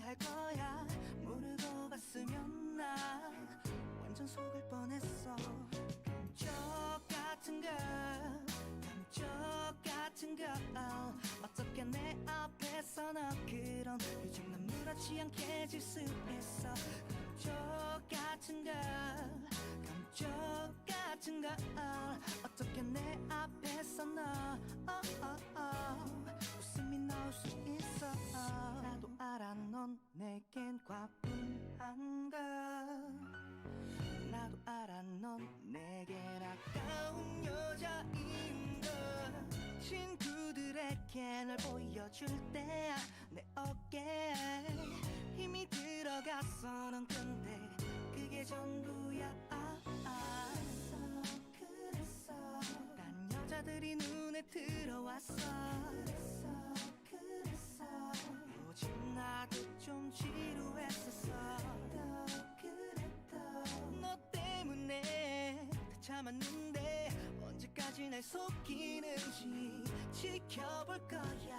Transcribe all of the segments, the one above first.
할 거야. 모르고 갔으면 나 완전 속을 뻔했어. 감쪽 같은 걸, 감쪽 같은 걸. 어떻게 내 앞에서 너 그런 표정 나무렇지 않게 질 수 있어. 감쪽 같은 걸, 감쪽 같은 걸. 어떻게 내 앞에서 너 웃음이 나올 수 있어. 나도 알아 넌 내겐 과분한 걸. 나도 알아 넌 내겐 아까운 여자인 걸. 친구들에게 널 보여줄 때야 내 어깨에 힘이 들어갔어. 넌 근데 그게 전부야. 그랬어 난 여자들이 눈에 들어왔어. 그랬어 요즘 나도 좀 지루했었어. 너 때문에 다 참았는데 언제까지 날 속이는지 지켜볼 거야.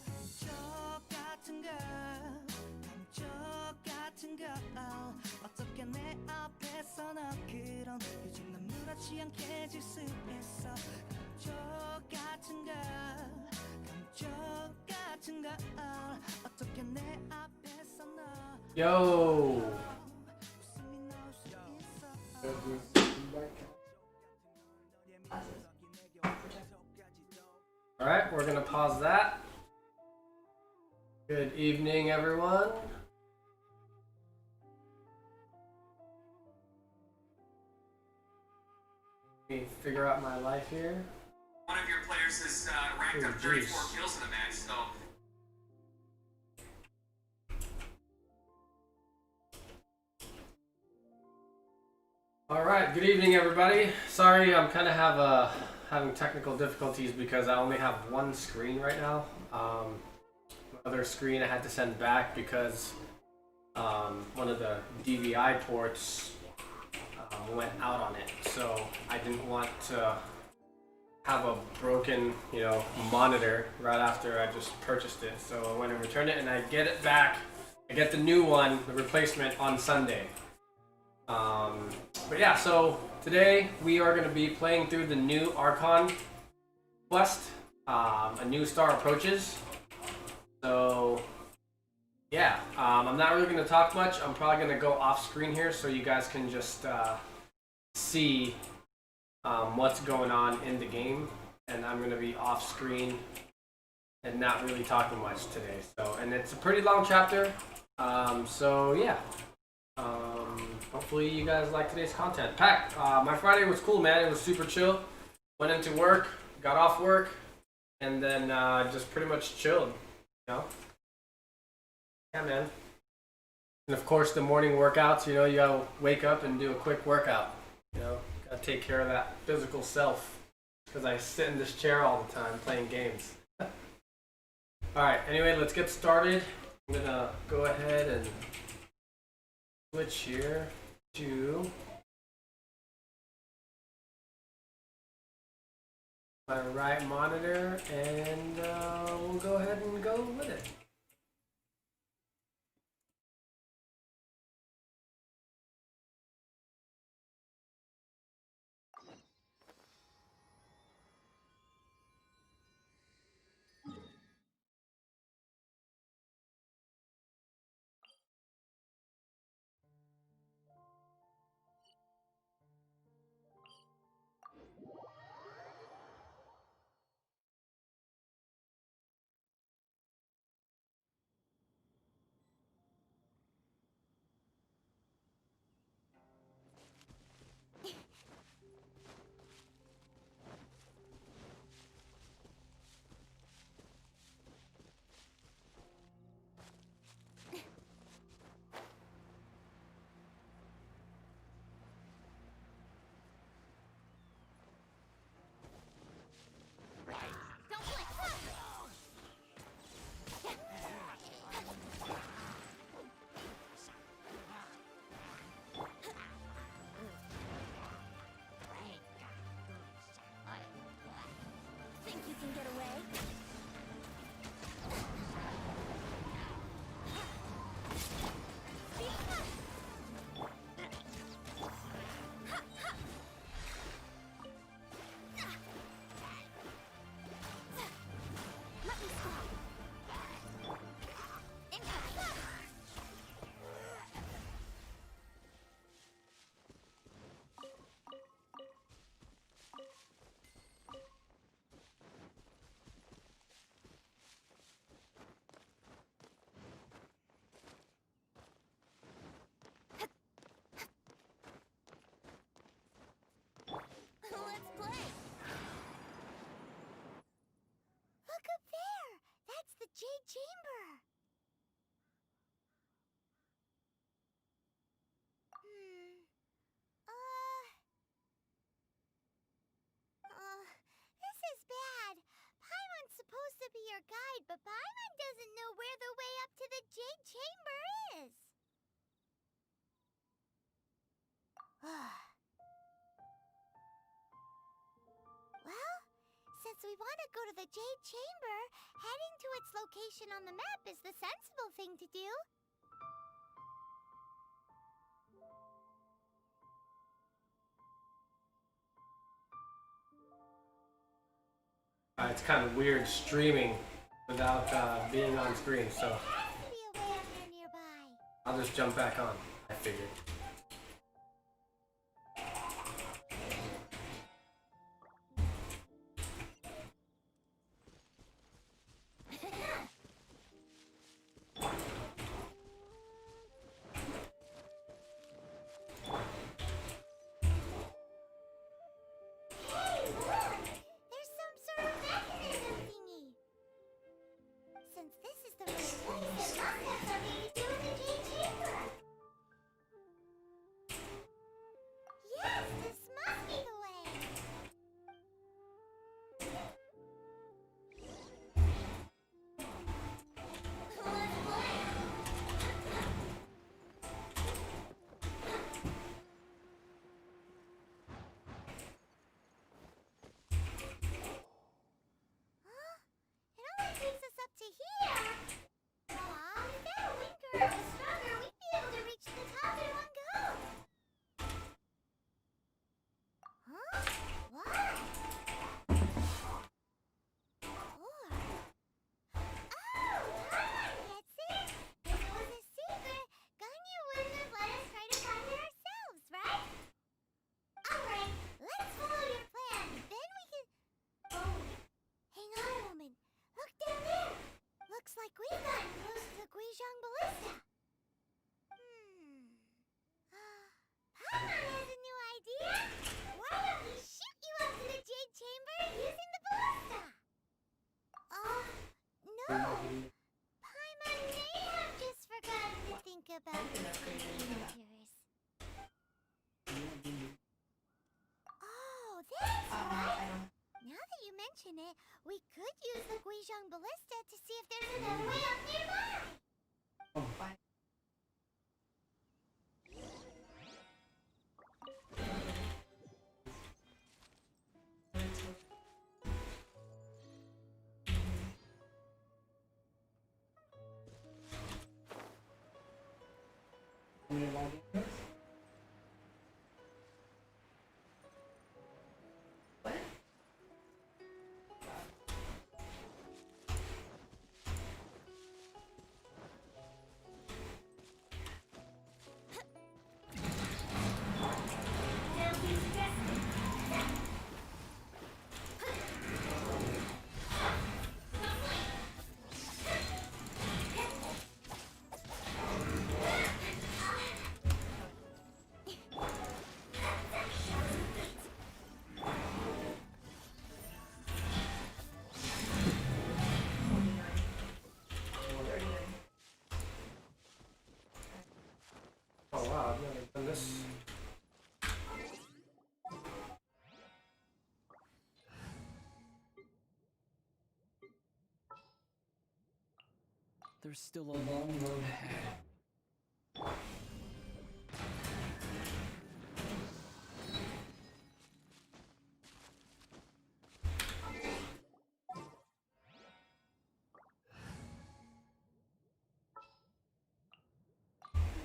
감쪽 같은 걸, 감쪽 같은 걸. 어떻게 내 앞에서 너 그런 표정 나무렇지 않게 질 수 있어. 감쪽 같은 걸, 감쪽 같은 걸. 어떻게 내 앞에서 너 Yo. 웃음이 나올 수 있어. All right, we're gonna pause that. Good evening, everyone. Let me figure out my life here. One of your players has racked up 34 kills in the match, so. All right, good evening, everybody. Sorry, I'm kind of having technical difficulties because I only have one screen right now. My other screen I had to send back because one of the DVI ports went out on it, so I didn't want to have a broken, monitor right after I just purchased it. So I went and returned it, and I get it back. I get the new one, the replacement, on Sunday. But yeah, so today we are going to be playing through the new Archon quest. A new star approaches. So yeah, I'm not really going to talk much. I'm probably going to go off screen here so you guys can just see what's going on in the game. And I'm going to be off screen and not really talking much today. So, and it's a pretty long chapter. So yeah. Hopefully you guys like today's content. Pack, my Friday was cool, man. It was super chill. Went into work, got off work, and then just pretty much chilled, Yeah, man. And of course the morning workouts, you gotta wake up and do a quick workout. Gotta take care of that physical self. Because I sit in this chair all the time playing games. Alright, anyway, let's get started. I'm gonna go ahead and switch here to my right monitor, and we'll go ahead and go with it. to be your guide, but Paimon doesn't know where the way up to the Jade Chamber is. Well, since we want to go to the Jade Chamber, heading to its location on the map is the sensible thing to do. It's kind of weird streaming without being on screen, so There has to be a way up there nearby. I'll just jump back on, I figured. Hey, look! There's some sort of mechanism thingy. Since this is the right place, it must have something to do with the Jade Chamber. Yes, this must be the way. Let's play. Huh? It only takes us up to here. Aw, if that Winker was stronger, we'd be able to reach the top in one go. Huh? What? Or... Oh, Paimon gets it. If it was a secret, Ganyu wouldn't have let us try to find it ourselves, right? Alright, let's follow your plan. Then we can... Oh, hang on a moment. Look down there. Looks like we've gotten close to the Guizhong Ballista. Paimon has a new idea. Why don't we shoot you up to the Jade Chamber using the ballista? No. Paimon may have just forgotten to think about the dangers. Oh, that's right. Now that you mention it, we could use the Guizhong Ballista to see if there's another way up nearby. Oh wow, I've never done this. There's still a long road ahead.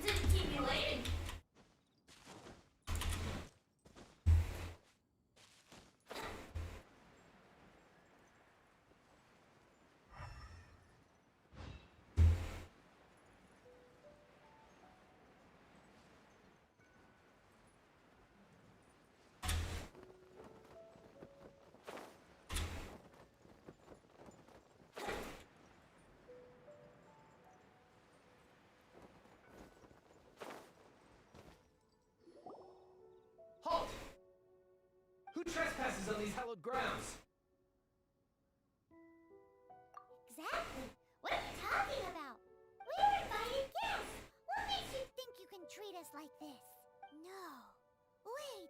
Didn't keep me waiting. Halt! Who trespasses on these hallowed grounds? Exactly. What are you talking about? We're invited guests. What makes you think you can treat us like this? No. Wait.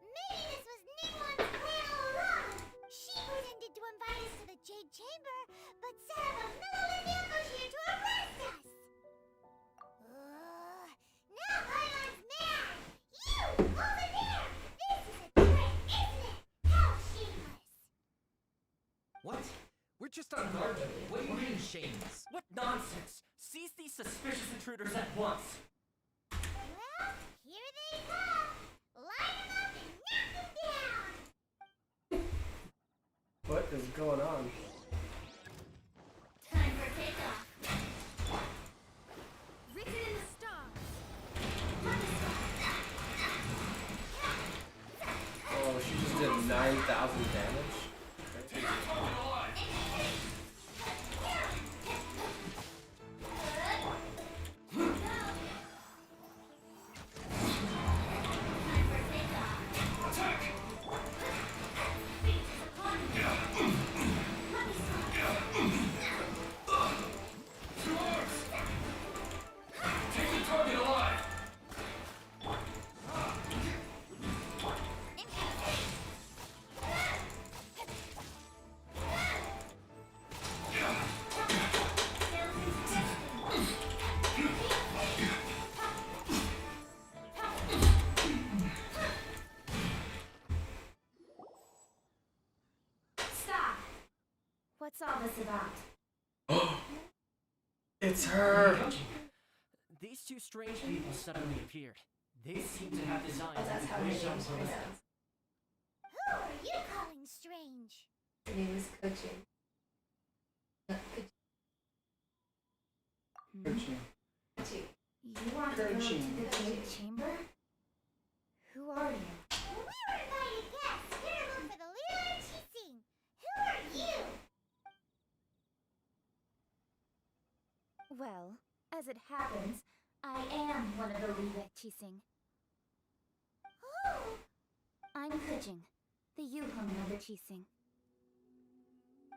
Maybe this was Ningguang's plan all along. She pretended to invite us to the Jade Chamber, suspicious intruders at once. Well, here they come. Line them up and knock them down. What is going on? Time for takeoff. Written in the stars. Oh, she just did 9,000 damage. Stop! What's all this about? It's her! These two strange people suddenly appeared. They seem to have designs That's how that her we name shall is prevent. pronounced. Who are you calling strange? Her name is Coaching. Coaching. You want to go to the Jade Chamber? Who are you? We're invited guests here to look for the leader of Chising. Who are you? Well, as it happens, I am one of the Liwek Chising. Oh, I'm Kujing, the Yuhong of the Chising.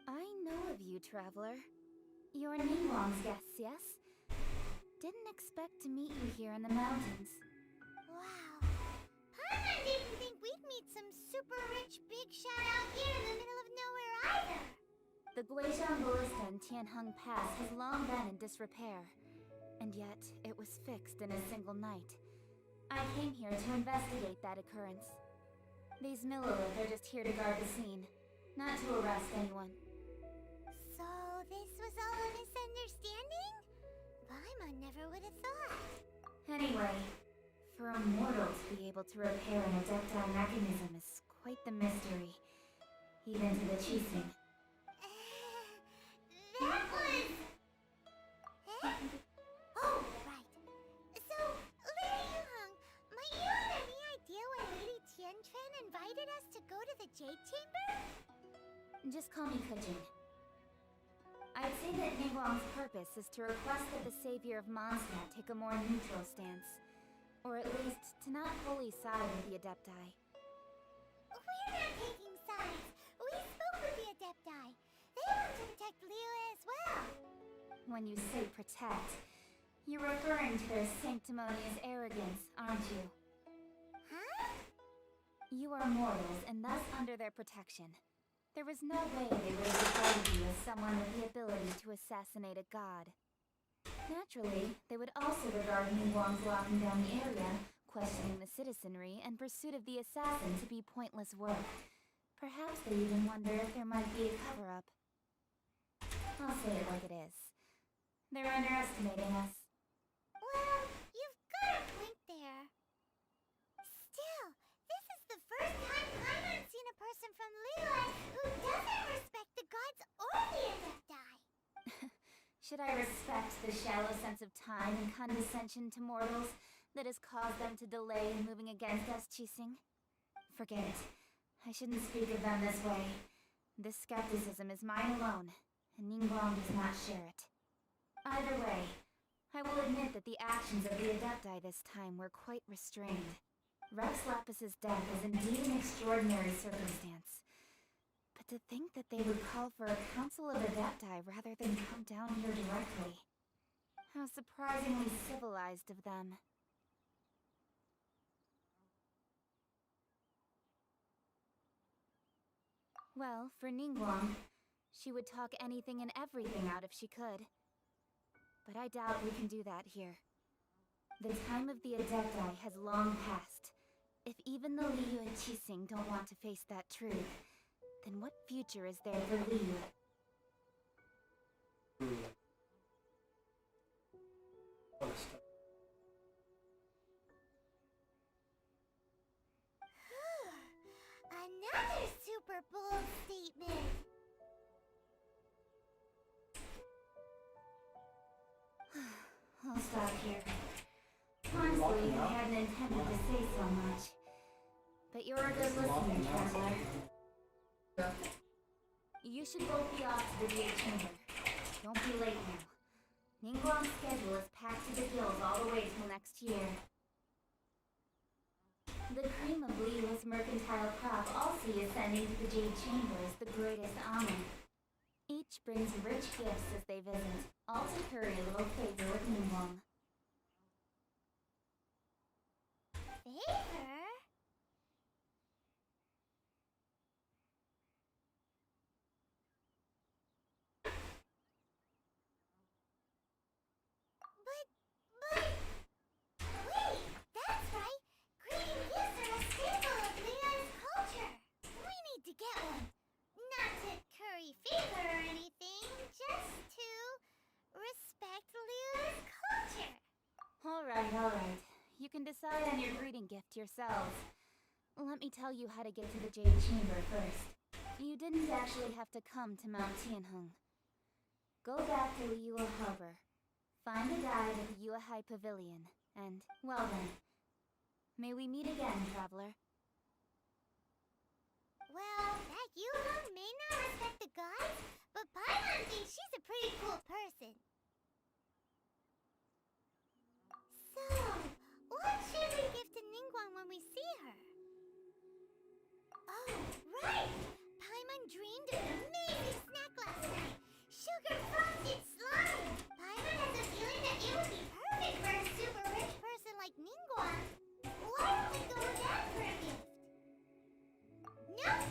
I know of you, traveler. You're Ningguang's guests, yes? Didn't expect to meet you here in the mountains. wow. Paimon didn't think we'd meet some super rich big shot out here in the middle of nowhere either. The Guizhang Ballista and Tianheng Pass has long been in disrepair, and yet it was fixed in a single night. I came here to investigate that occurrence. These Millilith are just here to guard the scene, not to arrest anyone. So this was all a misunderstanding? Paimon never would have thought. Anyway, for a mortal to be able to repair an adepti mechanism is quite the mystery, even to the Chising. That was... Eh? Oh, right. So, Lady Yuhong, might you have any idea why Lady Tiantren invited us to go to the Jade Chamber? Just call me Kujing. I'd say that Ningguang's purpose is to request that the savior of Mondstadt take a more neutral stance. Or at least, to not fully side with the Adepti. We're not taking sides. We spoke with the Adepti. They want to protect Liyue as well. When you say protect, you're referring to their sanctimonious arrogance, aren't you? Huh? You are mortals, and thus under their protection. There was no way they would have regarded you as someone with the ability to assassinate a god. Naturally, they would also regard Ningguang's locking down the area, questioning the citizenry, and pursuit of the assassin to be pointless work. Perhaps they even wonder if there might be a cover-up. I'll say it like it is. They're underestimating us. Well, you've got a point there. Still, this is the first time Paimon's seen a person from Liyue who doesn't respect the gods or the Adepti. Should I respect the shallow sense of time and condescension to mortals that has caused them to delay in moving against us, Chising? Forget it. I shouldn't speak of them this way. This skepticism is mine alone, and Ningguang does not share it. Either way, I will admit that the actions of the Adepti this time were quite restrained. Rex Lapis's death is indeed an extraordinary circumstance. But to think that they would call for a council of Adepti rather than come down here directly. How surprisingly civilized of them. Well, for Ningguang, she would talk anything and everything out if she could. But I doubt we can do that here. The time of the Adepti has long passed. If even the Liyue Chising don't want to face that truth, then what future is there for Liyue? super bold statement. I'll stop here. Honestly, I hadn't intended to say so much. But you're a good listener, Traveler. You should both be off to the Jade Chamber. Don't be late now. Ningguang's schedule is packed to the gills all the way till next year. The cream of Leela's mercantile crop all see ascending to the Jade Chamber as the greatest honor. Each brings rich gifts as they visit, all to curry a little favor with Ningguang. Favor? Wait, that's right. Greeting gifts are a staple of Leo's culture. We need to get one. Not to curry favor or anything, just to respect Leo's culture. Alright. You can decide on your greeting gift yourselves. Let me tell you how to get to the Jade Chamber first. You didn't actually have to come to Mount Tianheng. Go back to Liyue Harbor. Find a guide at the Yuehai Pavilion, and, well then, may we meet again, Traveler. Well, that Yuheng may not respect the gods, but Paimon thinks she's a pretty cool person. So, what should we give to Ningguang when we see her? Oh, right! Paimon dreamed of an amazing snack last night. Sugar frosted slime! Paimon has a feeling that it would be perfect for a super rich person like Ningguang. Why don't we go with that for a gift? Nope!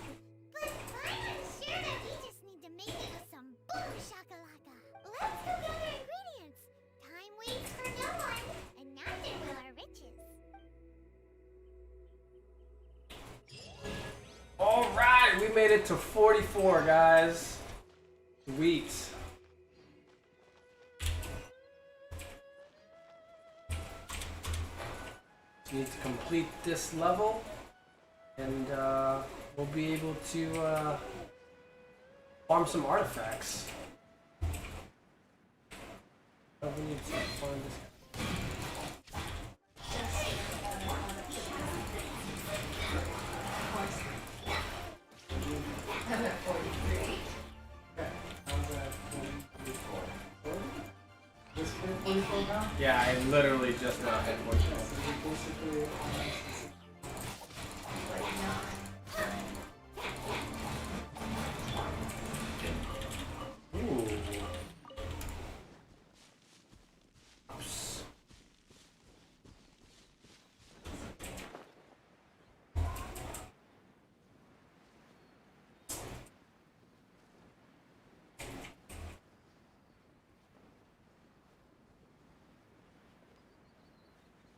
But Paimon's sure that we just need to make it with some boom shakalaka. Let's go gather ingredients. Time waits for no one, and neither will our riches. Alright, we made it to 44, guys. Sweet. Need to complete this level, and we'll be able to farm some artifacts. Oh, we need to farm this. Yeah, I literally just now hit 44. Ooh. Oops.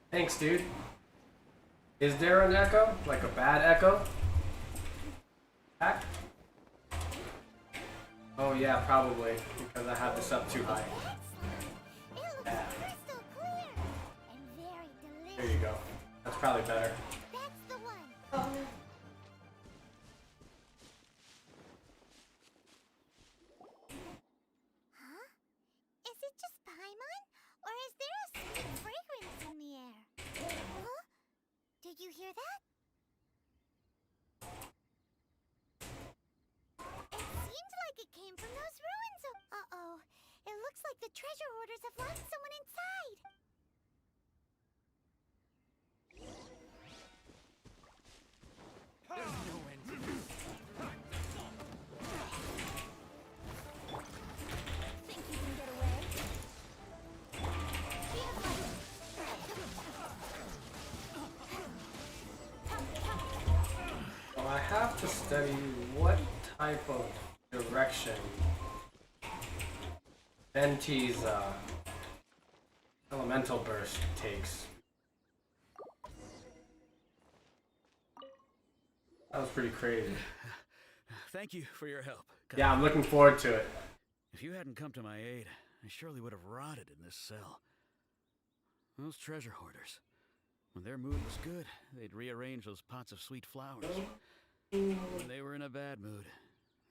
Thanks, dude. Is there an echo? Like a bad echo? Back? Oh yeah, probably. Because I have this up too high. It looks Yeah. crystal clear and very delicious. There you go. That's probably better. That's the one. Huh? Is it just Paimon? Or is there a sweet fragrance in the air? Huh? Did you hear that? It seemed like it came from those ruins. Uh-oh. It looks like the treasure hoarders have locked someone inside. There's no end to this. Think you can get away? Well, I have to study what type of direction Venti's elemental burst takes. That was pretty crazy. Thank you for your help. Yeah, I'm looking forward to it. If you hadn't come to my aid, I surely would have rotted in this cell. Those treasure hoarders. When their mood was good, they'd rearrange those pots of sweet flowers. When they were in a bad mood,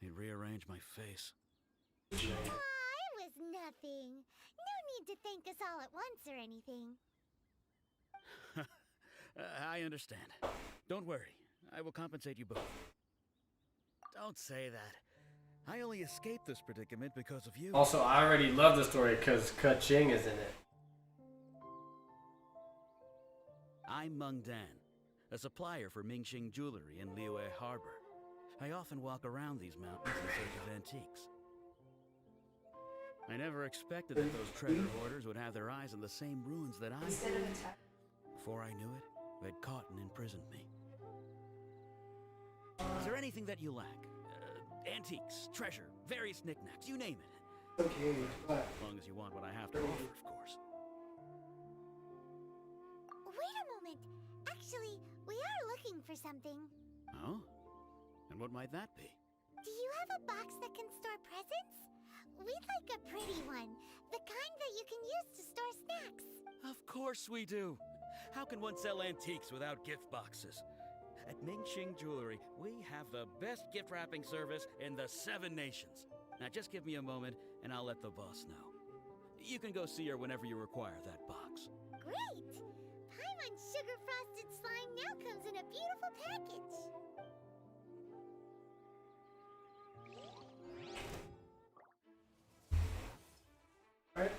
they'd rearrange my face. Aw, it was nothing. No need to thank us all at once or anything. I understand. Don't worry. I will compensate you both. Don't say that. I only escaped this predicament because of you. Also, I already love the story because Ka-Ching is in it. I'm Meng Dan, a supplier for Mingxing Jewelry in Liyue Harbor. I often walk around these mountains in search of antiques. I never expected that those treasure hoarders would have their eyes on the same ruins that I did. Before I knew it, they'd caught and imprisoned me. Is there anything that you lack? Antiques, treasure, various knickknacks, you name it. Okay, but As long as you want what I have to offer, of course. Wait a moment. Actually, we are looking for something. Oh? And what might that be? Do you have a box that can store presents? We'd like a pretty one. The kind that you can use to store snacks. Of course we do. How can one sell antiques without gift boxes? At Mingxing Jewelry, we have the best gift wrapping service in the 7 nations. Now just give me a moment and I'll let the boss know. You can go see her whenever you require that box. Great! Paimon Sugar Frosted Slime now comes in a beautiful package. alright.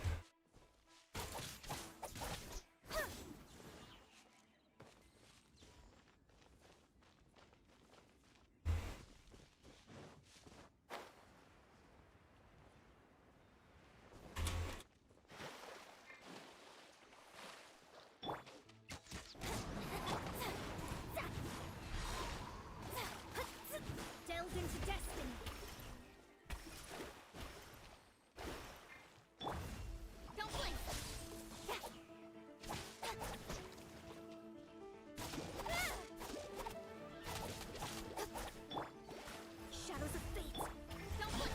Delve into destiny. Don't blink. Shadows of fate. Don't blink.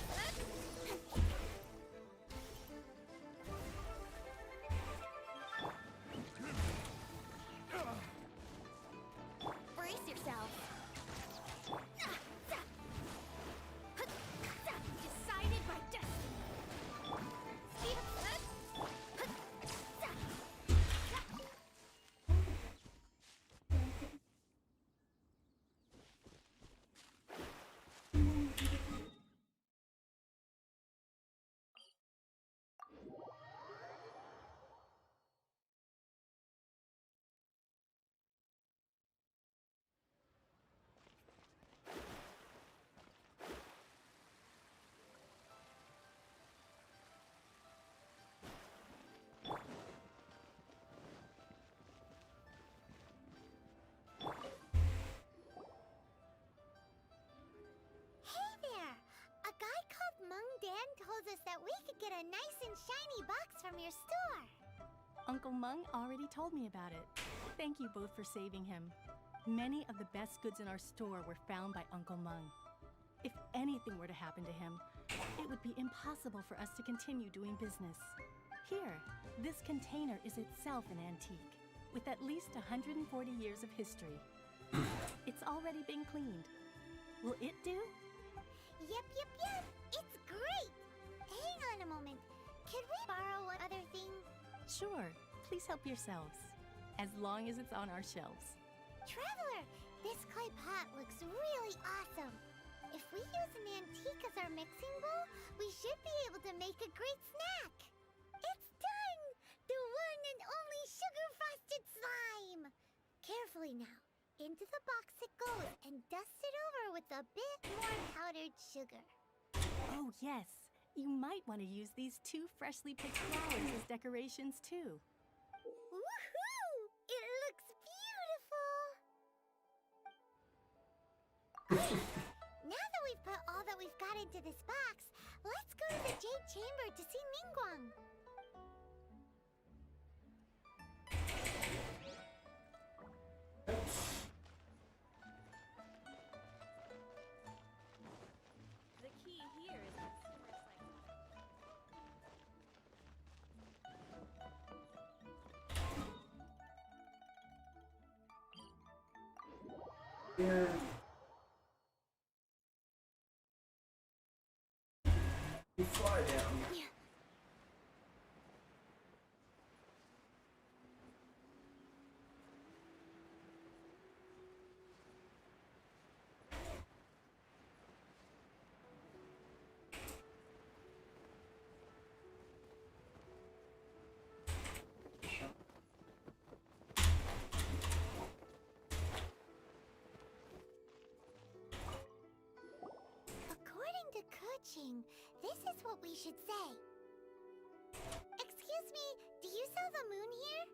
Brace yourself. Decided by destiny. Hey there! A guy called Meng Dan told us that we could get a nice and shiny box from your store. Uncle Meng already told me about it. Thank you both for saving him. Many of the best goods in our store were found by Uncle Meng. If anything were to happen to him, it would be impossible for us to continue doing business. Here, this container is itself an antique, with at least 140 years of history. It's already been cleaned. Will it do? Yep. It's great! Hang on a moment. Could we borrow one other thing? Sure, please help yourselves, as long as it's on our shelves. Traveler, this clay pot looks really awesome. If we use an antique as our mixing bowl, we should be able to make a great snack. It's done! The one and only sugar frosted slime! Carefully now. Into the box it goes and dust it over with a bit more powdered sugar. Oh yes, you might want to use these 2 freshly picked flowers as decorations too. Woohoo! It looks beautiful! Now that we've put all that we've got into this box, let's go to the Jade Chamber to see Ningguang. The key here is the super Here. This is what we should say. Excuse me, do you sell the moon here?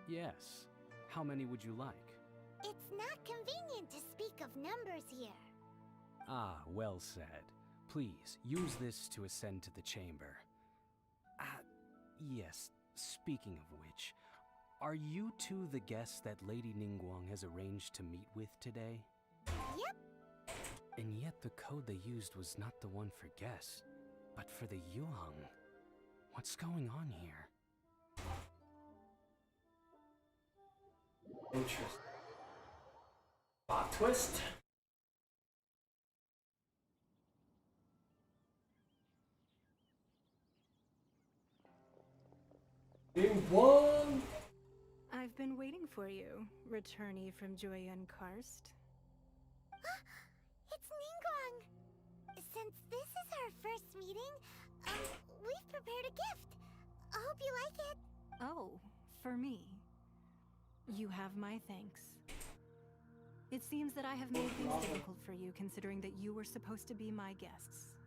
Yes. How many would you like? It's not convenient to speak of numbers here. Ah, well said. Please, use this to ascend to the chamber. Yes, speaking of which, are you two the guests that Lady Ningguang has arranged to meet with today? Yep. And yet the code they used was not the one for guests, but for the Yuheng. What's going on here? Interesting. Plot twist. Ningguang! I've been waiting for you, returnee from Joyun Karst. It's Ningguang! Since this is our first meeting, we've prepared a gift. I hope you like it. Oh, for me. You have my thanks. It seems that I have made things difficult for you, considering that you were supposed to be my guests.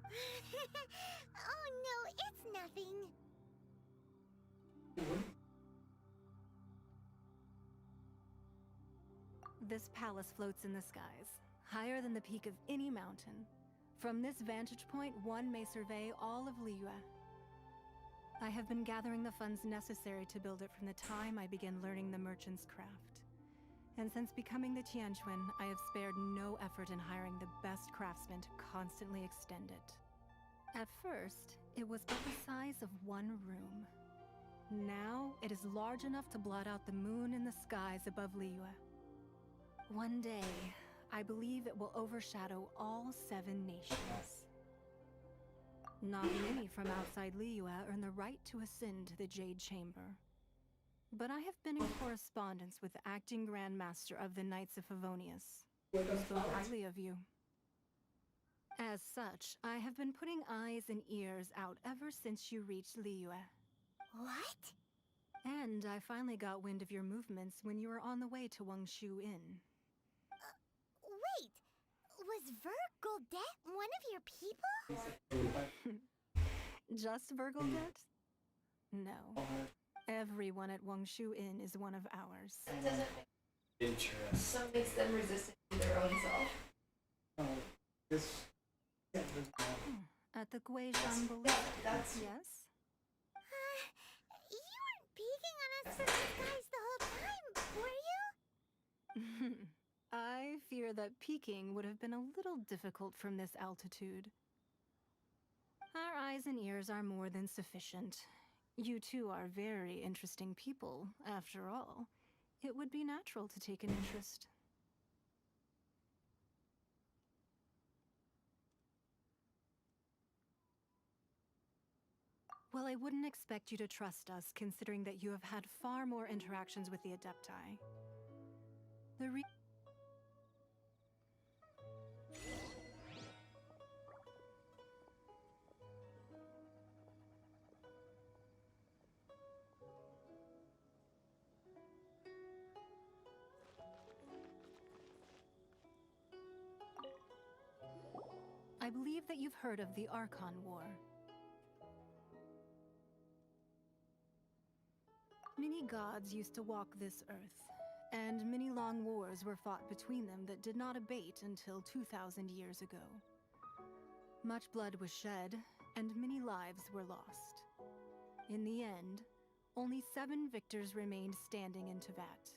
Oh no, it's nothing. This palace floats in the skies, higher than the peak of any mountain. From this vantage point, one may survey all of Liyue. I have been gathering the funds necessary to build it from the time I began learning the merchant's craft. And since becoming the Tianquan, I have spared no effort in hiring the best craftsmen to constantly extend it. At first, it was but the size of one room. Now, it is large enough to blot out the moon in the skies above Liyue. One day, I believe it will overshadow all 7 nations. Not many from outside Liyue earn the right to ascend to the Jade Chamber. But I have been in correspondence with the acting Grand Master of the Knights of Favonius, who spoke highly of you. As such, I have been putting eyes and ears out ever since you reached Liyue. What? And I finally got wind of your movements when you were on the way to Wangshu Inn. Wait, was Vergoldet one of your people? Just Vergoldet? No. Everyone at Wangshu Inn is one of ours. That doesn't make Interesting. so makes them resistant to their own self. Oh, this. At the Guizhan Belief. That's Yes? You weren't peeking on us from the skies the whole time, were you? I fear that peeking would have been a little difficult from this altitude. Our eyes and ears are more than sufficient. You two are very interesting people, after all. It would be natural to take an interest. Well, I wouldn't expect you to trust us, considering that you have had far more interactions with the Adepti. I believe that you've heard of the Archon War. Many gods used to walk this earth, and many long wars were fought between them that did not abate until 2,000 years ago. Much blood was shed, and many lives were lost. In the end, only 7 victors remained standing in Teyvat.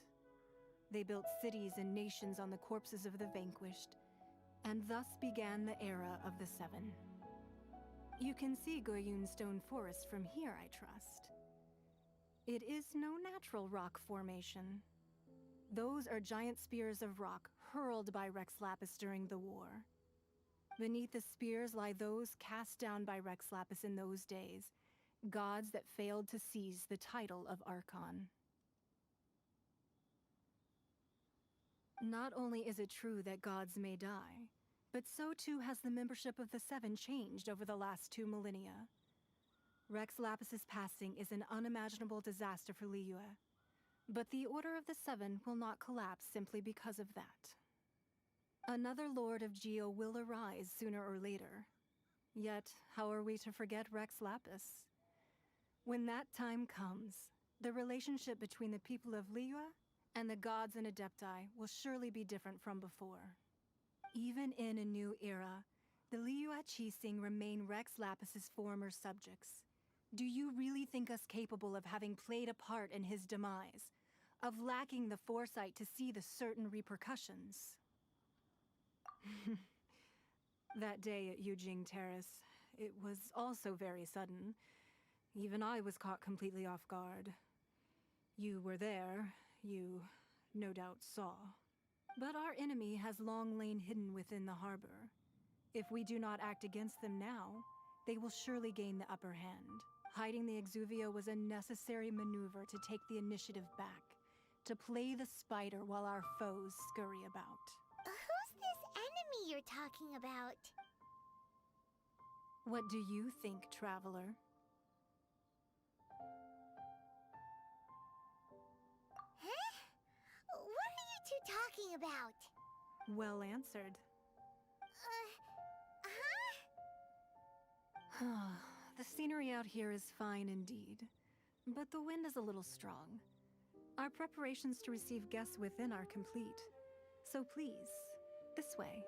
They built cities and nations on the corpses of the vanquished, and thus began the era of the 7. You can see Goyun Stone Forest from here, I trust. It is no natural rock formation. Those are giant spears of rock hurled by Rex Lapis during the war. Beneath the spears lie those cast down by Rex Lapis in those days, gods that failed to seize the title of Archon. Not only is it true that gods may die, but so too has the membership of the 7 changed over the last 2 millennia. Rex Lapis's passing is an unimaginable disaster for Liyue, but the Order of the 7 will not collapse simply because of that. Another Lord of Geo will arise sooner or later. Yet, how are we to forget Rex Lapis? When that time comes, the relationship between the people of Liyue and the gods and Adepti will surely be different from before. Even in a new era, the Liyue Qixing remain Rex Lapis's former subjects. Do you really think us capable of having played a part in his demise? Of lacking the foresight to see the certain repercussions? That day at Yujing Terrace, it was also very sudden. Even I was caught completely off guard. You were there, you no doubt saw. But our enemy has long lain hidden within the harbor. If we do not act against them now, they will surely gain the upper hand. Hiding the Exuvia was a necessary maneuver to take the initiative back, to play the spider while our foes scurry about. Who's this enemy you're talking about? What do you think, traveler? Huh? What are you two talking about? Well answered. Huh? The scenery out here is fine indeed, but the wind is a little strong. Our preparations to receive guests within are complete. So please, this way.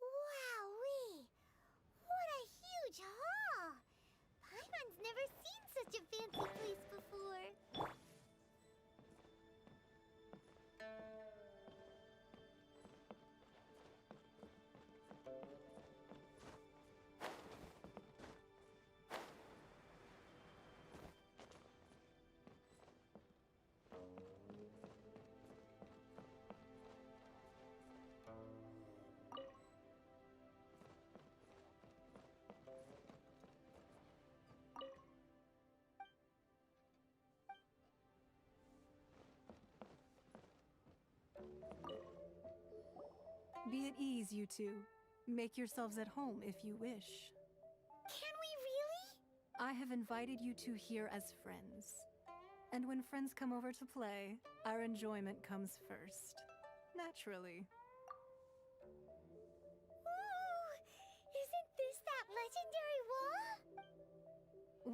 Wowee! What a huge hall! Paimon's never seen such a fancy place before. Be at ease, you two. Make yourselves at home if you wish. Can we really? I have invited you two here as friends. And when friends come over to play, our enjoyment comes first. Naturally. Ooh! Isn't this that legendary wall?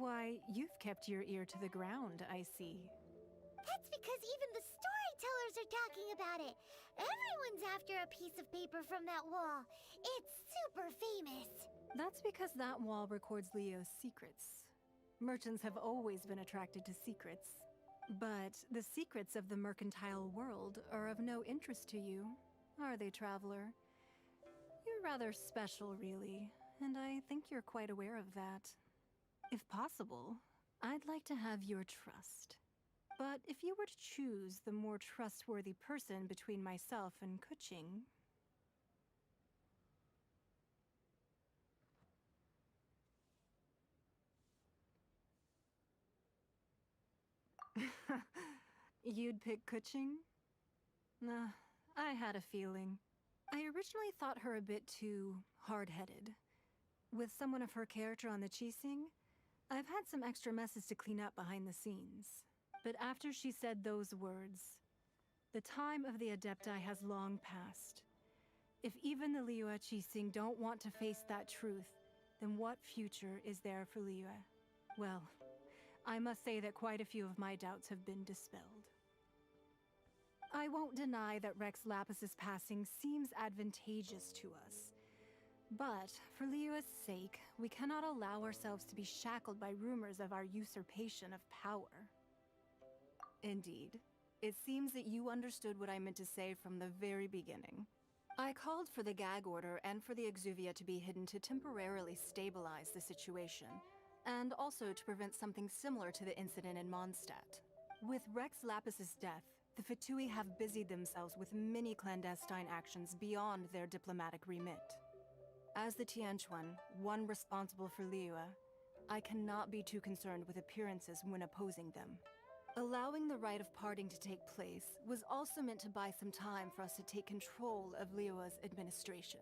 Why, you've kept your ear to the ground, I see. That's because even the storytellers are talking about it. Everyone's after a piece of paper from that wall. It's super famous. That's because that wall records Leo's secrets. Merchants have always been attracted to secrets. But the secrets of the mercantile world are of no interest to you, are they, traveler? You're rather special, really, and I think you're quite aware of that. If possible, I'd like to have your trust. But if you were to choose the more trustworthy person between myself and Kuching... You'd pick Kuching? Nah, I had a feeling. I originally thought her a bit too hard-headed. With someone of her character on the Qixing, I've had some extra messes to clean up behind the scenes. But after she said those words, the time of the Adepti has long passed. If even the Liyue Qixing don't want to face that truth, then what future is there for Liyue? Well, I must say that quite a few of my doubts have been dispelled. I won't deny that Rex Lapis's passing seems advantageous to us. But, for Liyue's sake, we cannot allow ourselves to be shackled by rumors of our usurpation of power. Indeed. It seems that you understood what I meant to say from the very beginning. I called for the gag order and for the Exuvia to be hidden to temporarily stabilize the situation, and also to prevent something similar to the incident in Mondstadt. With Rex Lapis's death, the Fatui have busied themselves with many clandestine actions beyond their diplomatic remit. As the Tianquan, one responsible for Liyue, I cannot be too concerned with appearances when opposing them. Allowing the rite of parting to take place was also meant to buy some time for us to take control of Liyue's administration.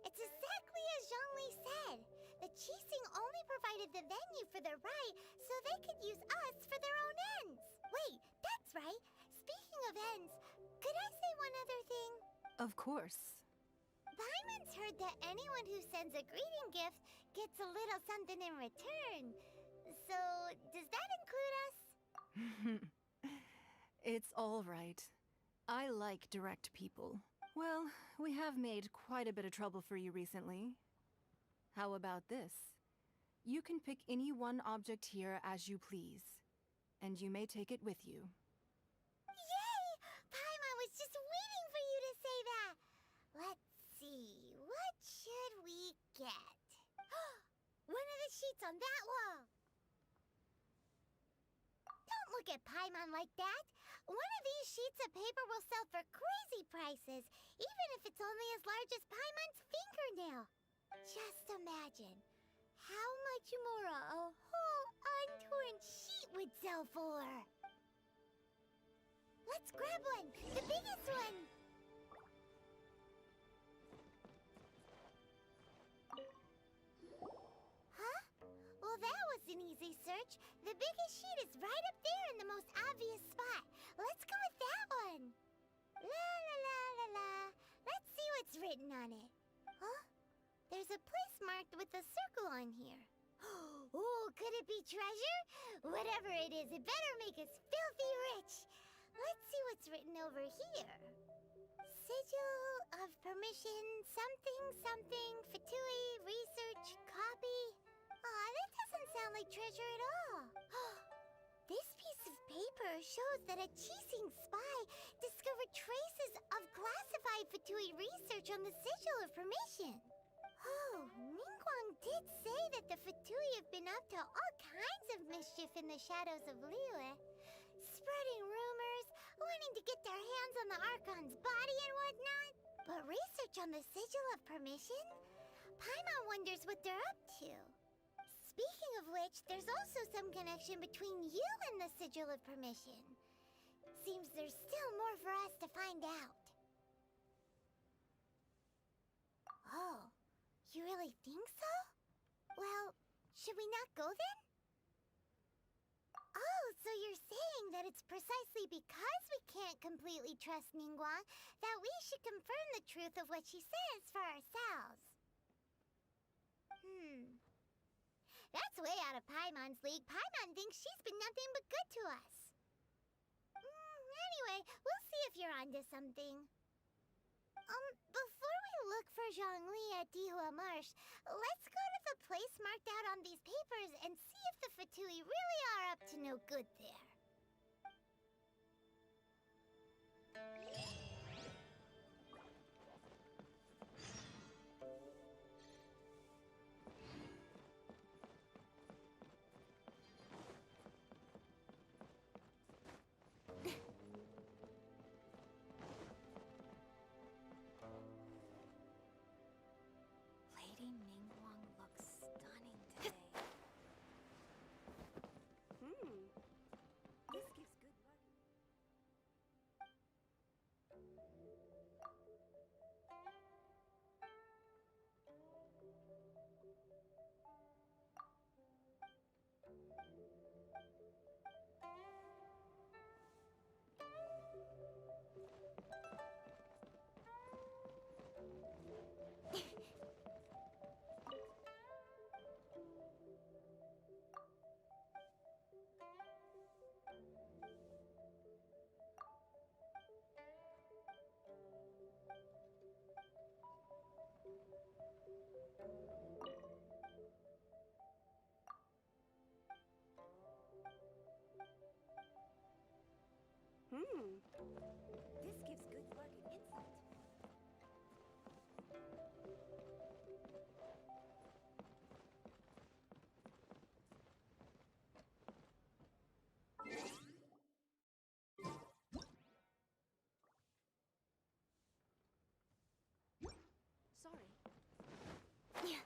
It's exactly as Zhongli said. The Qixing only provided the venue for the rite so they could use us for their own ends. Wait, that's right. Speaking of ends, could I say one other thing? Of course. Paimon's heard that anyone who sends a greeting gift gets a little something in return. So, does that include us? It's all right. I like direct people. Well, we have made quite a bit of trouble for you recently. How about this? You can pick any one object here as you please, and you may take it with you. Yay! Paimon was just waiting for you to say that! Let's see, what should we get? One of the sheets on that wall! Don't look at Paimon like that! One of these sheets of paper will sell for crazy prices, even if it's only as large as Paimon's fingernail. Just imagine how much more a whole untorn sheet would sell for. Let's grab one, the biggest one. Huh? Well, that was an easy search. The biggest sheet is right up there in the most obvious spot. Let's go with that one. La la la la la. Let's see what's written on it. Huh? There's a place marked with a circle on here. Oh, could it be treasure? Whatever it is, it better make us filthy rich. Let's see what's written over here. Sigil of permission, something, something, Fatui, research, copy. Aw, that doesn't sound like treasure at all. This piece of paper shows that a Qixing spy discovered traces of classified Fatui research on the Sigil of permission. Oh, Ningguang did say that the Fatui have been up to all kinds of mischief in the shadows of Liyue. Spreading rumors, wanting to get their hands on the Archon's body and whatnot. But research on the Sigil of permission? Paimon wonders what they're up to. Speaking of which, there's also some connection between you and the Sigil of permission. Seems there's still more for us to find out. Oh. You really think so? Well, should we not go then? Oh, so you're saying that it's precisely because we can't completely trust Ningguang that we should confirm the truth of what she says for ourselves. That's way out of Paimon's league. Paimon thinks she's been nothing but good to us. Anyway, we'll see if you're onto something. Before we look for Zhongli at Dihua Marsh, let's go to the place marked out on these papers and see if the Fatui really are up to no good there. Lady Ningguang looks stunning today. This gives good luck. This gives good luck and insight. Sorry. Yeah.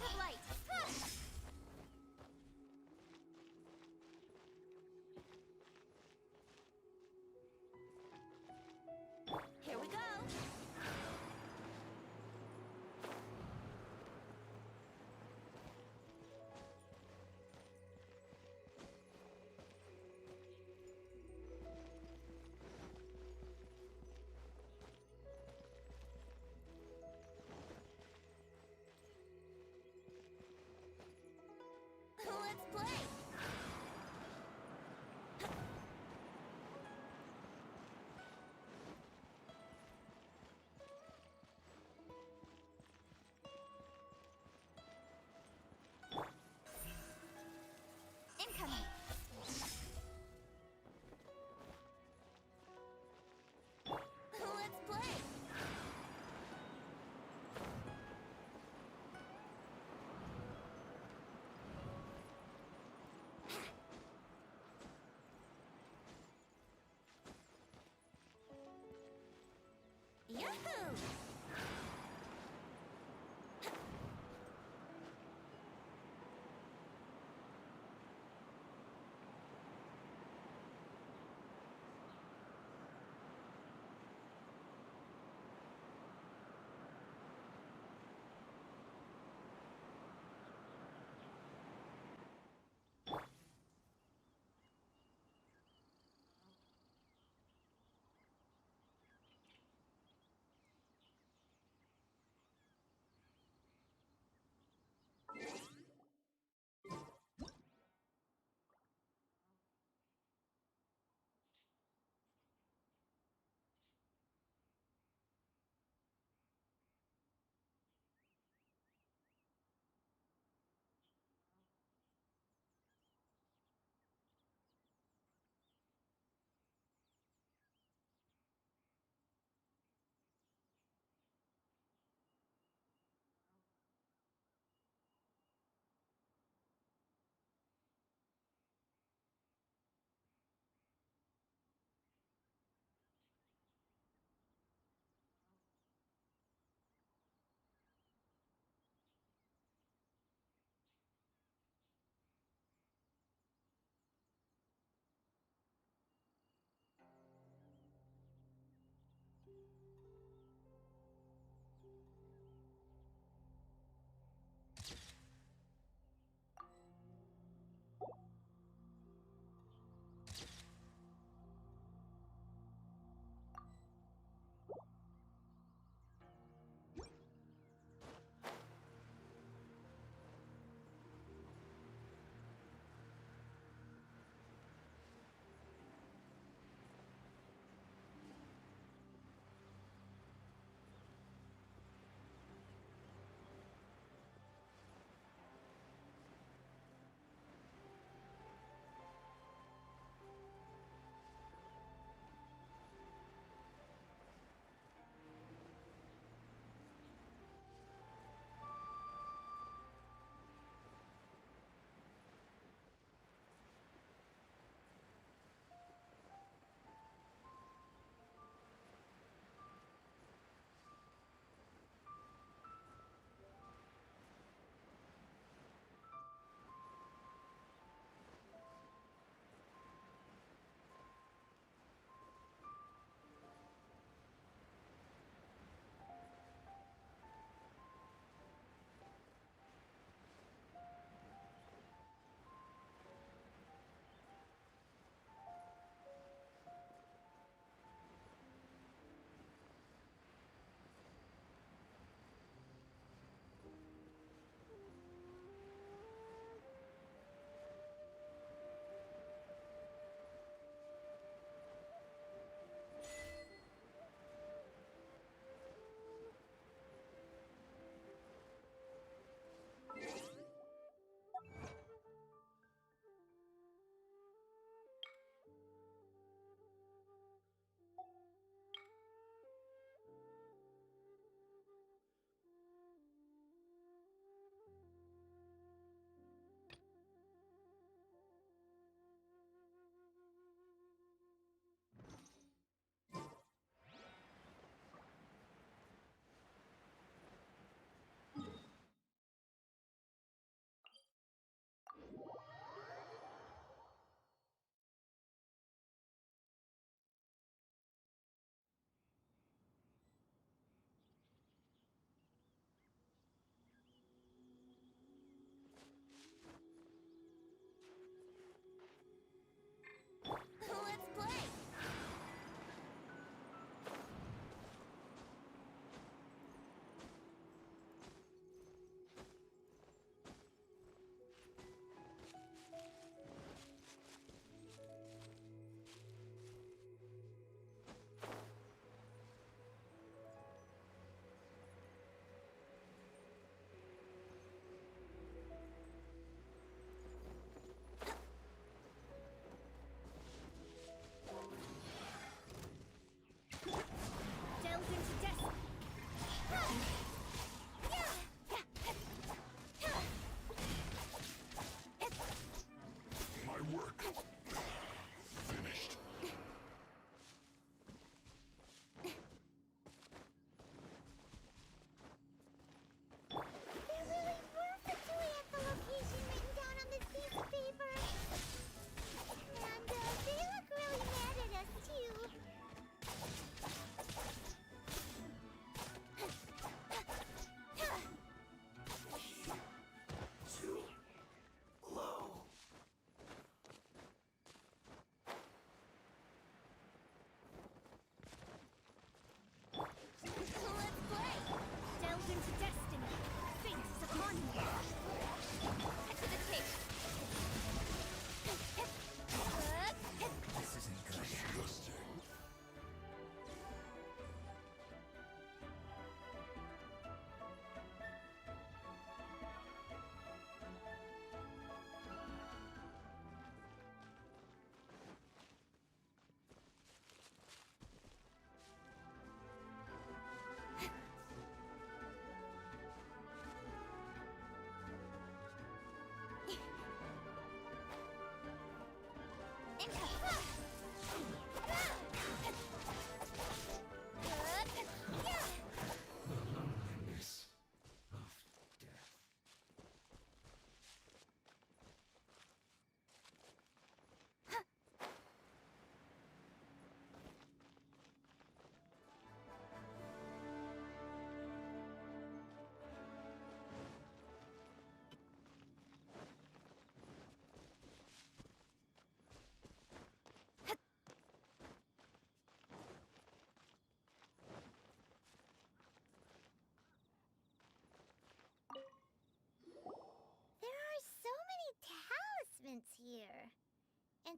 speed of light. Huh. Here we go. Let's play. Incoming. Let's play. Yahoo!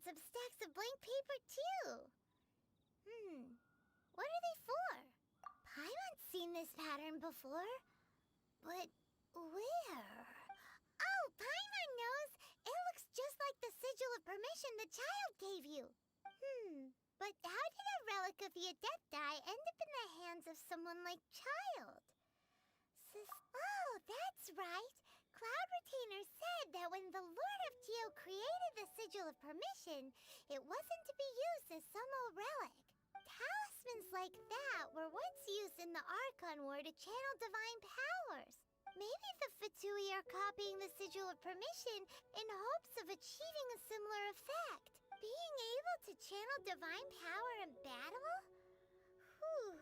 some stacks of blank paper, too. What are they for? Paimon's seen this pattern before. But where? Oh, Paimon knows! It looks just like the sigil of permission the child gave you. But how did a relic of the Adepti end up in the hands of someone like Child? Oh, that's right. Cloud Retainer said that when the Lord of Geo created the Sigil of Permission, it wasn't to be used as some old relic. Talismans like that were once used in the Archon War to channel divine powers. Maybe the Fatui are copying the Sigil of Permission in hopes of achieving a similar effect. Being able to channel divine power in battle? Whew,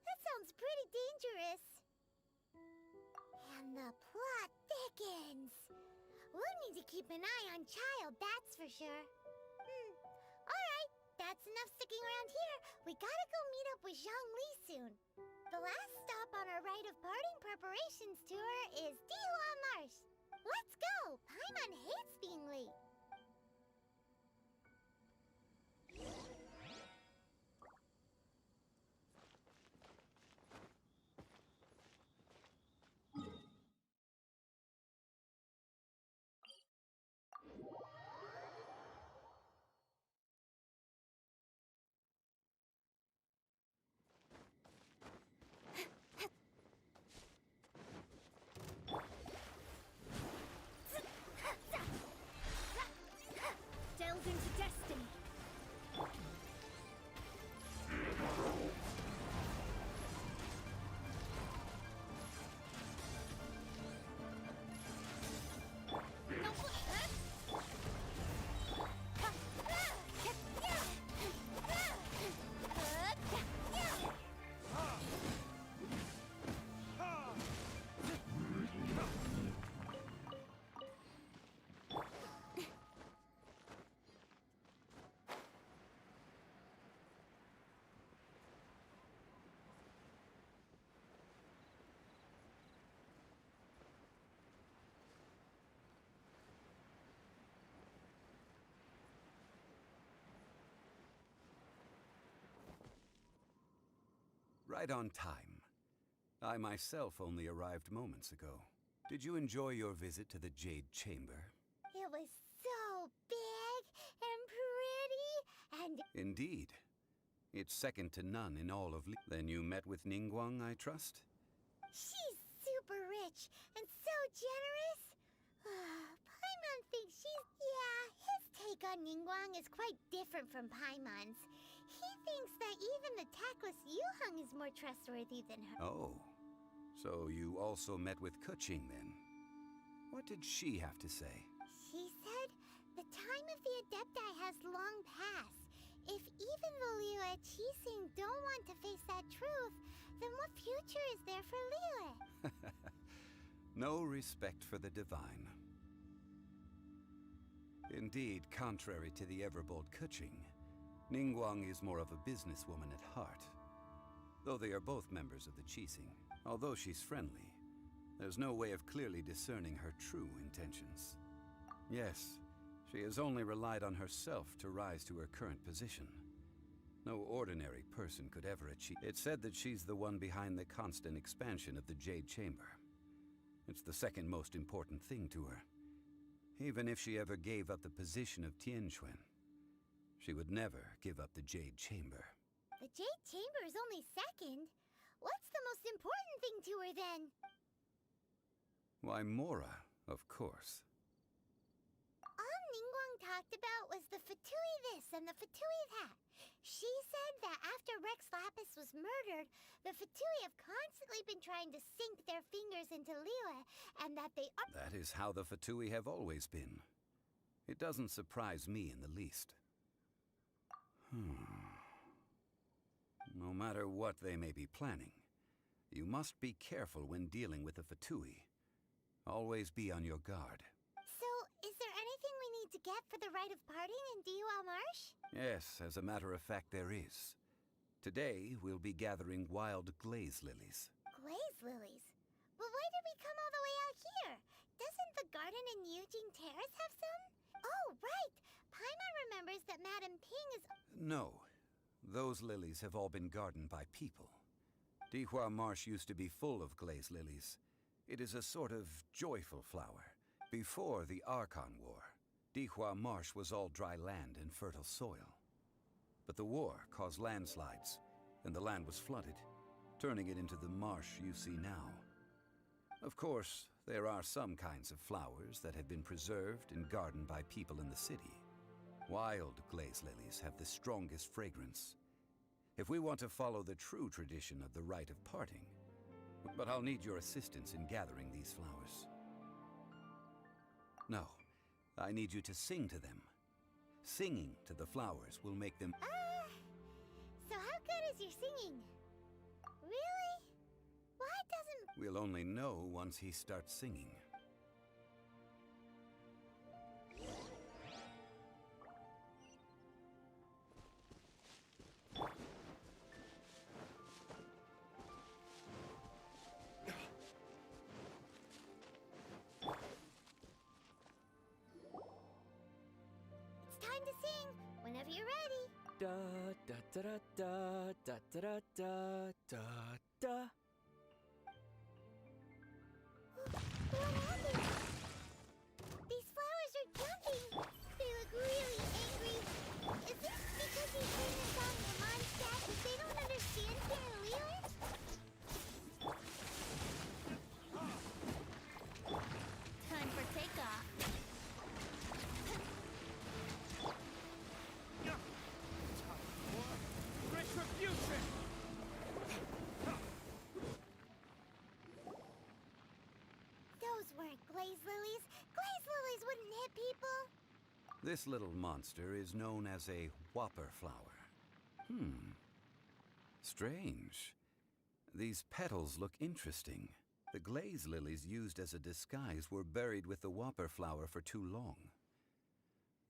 that sounds pretty dangerous. And the plot thickens. We'll need to keep an eye on Child, that's for sure. Alright, that's enough sticking around here. We gotta go meet up with Zhongli soon. The last stop on our rite of parting preparations tour is Dihua Marsh. Let's go! Paimon hates being late. Delve into destiny. Right on time. I myself only arrived moments ago. Did you enjoy your visit to the Jade Chamber? It was so big and pretty and... Indeed. It's second to none in all of Then you met with Ningguang, I trust? She's super rich and so generous. Paimon thinks she's... Yeah, his take on Ningguang is quite different from Paimon's. He thinks that even the tactless Yuheng is more trustworthy than her. Oh. So you also met with Keqing then? What did she have to say? She said the time of the Adepti has long passed. If even the Liyue Qixing don't want to face that truth, then what future is there for Liyue? No respect for the divine. Indeed, contrary to the ever-bold Keqing, Ningguang is more of a businesswoman at heart. Though they are both members of the Qixing, although she's friendly, there's no way of clearly discerning her true intentions. Yes, she has only relied on herself to rise to her current position. No ordinary person could ever achieve. It's said that she's the one behind the constant expansion of the Jade Chamber. It's the second most important thing to her. Even if she ever gave up the position of Tianquan, she would never give up the Jade Chamber. The Jade Chamber is only second. What's the most important thing to her then? Why, Mora, of course. All Ningguang talked about was the Fatui this and the Fatui that. She said that after Rex Lapis was murdered, the Fatui have constantly been trying to sink their fingers into Liyue, and that they are... That is how the Fatui have always been. It doesn't surprise me in the least. No matter what they may be planning, you must be careful when dealing with the Fatui. Always be on your guard. So, is there anything we need to get for the rite of parting in Dihua Marsh? Yes, as a matter of fact, there is. Today, we'll be gathering wild glaze lilies. Glaze lilies? But why did we come all the way out here? Doesn't the garden in Eugene Terrace have some? Oh, right! Paimon remembers that Madame Ting is... No. Those lilies have all been gardened by people. Dihua Marsh used to be full of glaze lilies. It is a sort of joyful flower. Before the Archon War, Dihua Marsh was all dry land and fertile soil. But the war caused landslides, and the land was flooded, turning it into the marsh you see now. Of course, there are some kinds of flowers that have been preserved and gardened by people in the city. Wild glaze lilies have the strongest fragrance. If we want to follow the true tradition of the rite of parting, but I'll need your assistance in gathering these flowers. No, I need you to sing to them. Singing to the flowers will make them... So how good is your singing? Really? Why doesn't... We'll only know once he starts singing. It's time to sing, whenever you're ready. Da da da da da da da da da da. What happened? These flowers are jumping. They look really angry. Is this because you sing the song in Mondstadt that they don't understand here in Liyue? Time for takeoff. Retribution! Those weren't glaze lilies. Glaze lilies wouldn't hit people. This little monster is known as a whopper flower. Strange. These petals look interesting. The glaze lilies used as a disguise were buried with the whopper flower for too long.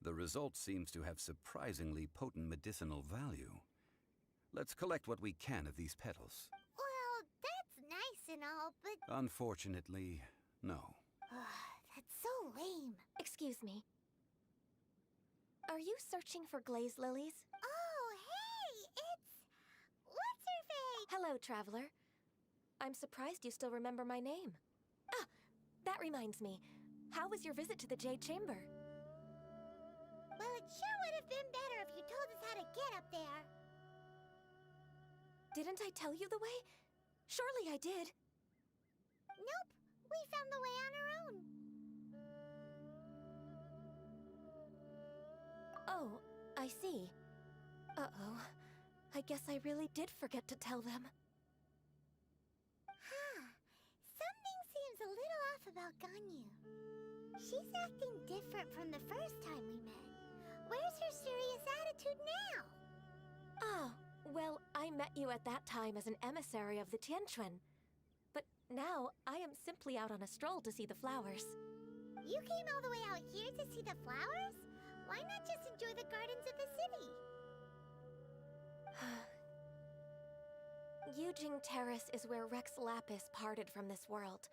The result seems to have surprisingly potent medicinal value. Let's collect what we can of these petals. Well, that's nice and all, but... Unfortunately, no. That's so lame. Excuse me. Are you searching for glaze lilies? Oh, hey! It's... What's her face? Hello, traveler. I'm surprised you still remember my name. Ah, that reminds me. How was your visit to the Jade Chamber? Well, it sure would have been better if you told us how to get up there. Didn't I tell you the way? Surely I did. Nope, we found the way on our own. Oh, I see. Uh-oh. I guess I really did forget to tell them. Something seems a little off about Ganyu. She's acting different from the first time we met. Where's her serious attitude now? Ah, well, I met you at that time as an emissary of the Tianquan. But now, I am simply out on a stroll to see the flowers. You came all the way out here to see the flowers? Why not just enjoy the gardens of the city? Yujing Terrace is where Rex Lapis parted from this world.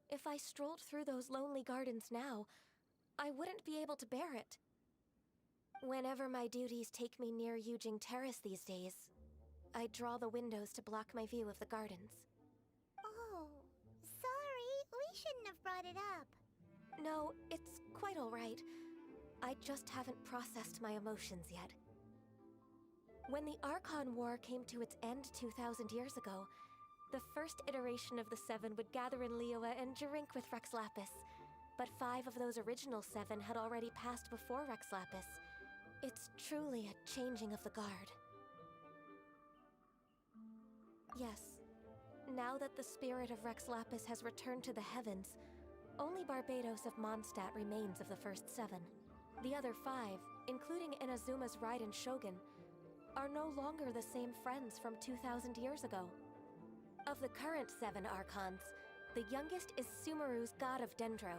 If I strolled through those lonely gardens now, I wouldn't be able to bear it. Whenever my duties take me near Yujing Terrace these days, I draw the windows to block my view of the gardens. Oh, sorry. We shouldn't have brought it up. No, it's quite all right. I just haven't processed my emotions yet. When the Archon War came to its end 2,000 years ago, the first iteration of the Seven would gather in Liyue and drink with Rex Lapis. But 5 of those original 7 had already passed before Rex Lapis. It's truly a changing of the guard. Yes. Now that the spirit of Rex Lapis has returned to the heavens, only Barbados of Mondstadt remains of the first 7. The other 5, including Inazuma's Raiden Shogun, are no longer the same friends from 2,000 years ago. Of the current 7 Archons, the youngest is Sumeru's god of Dendro.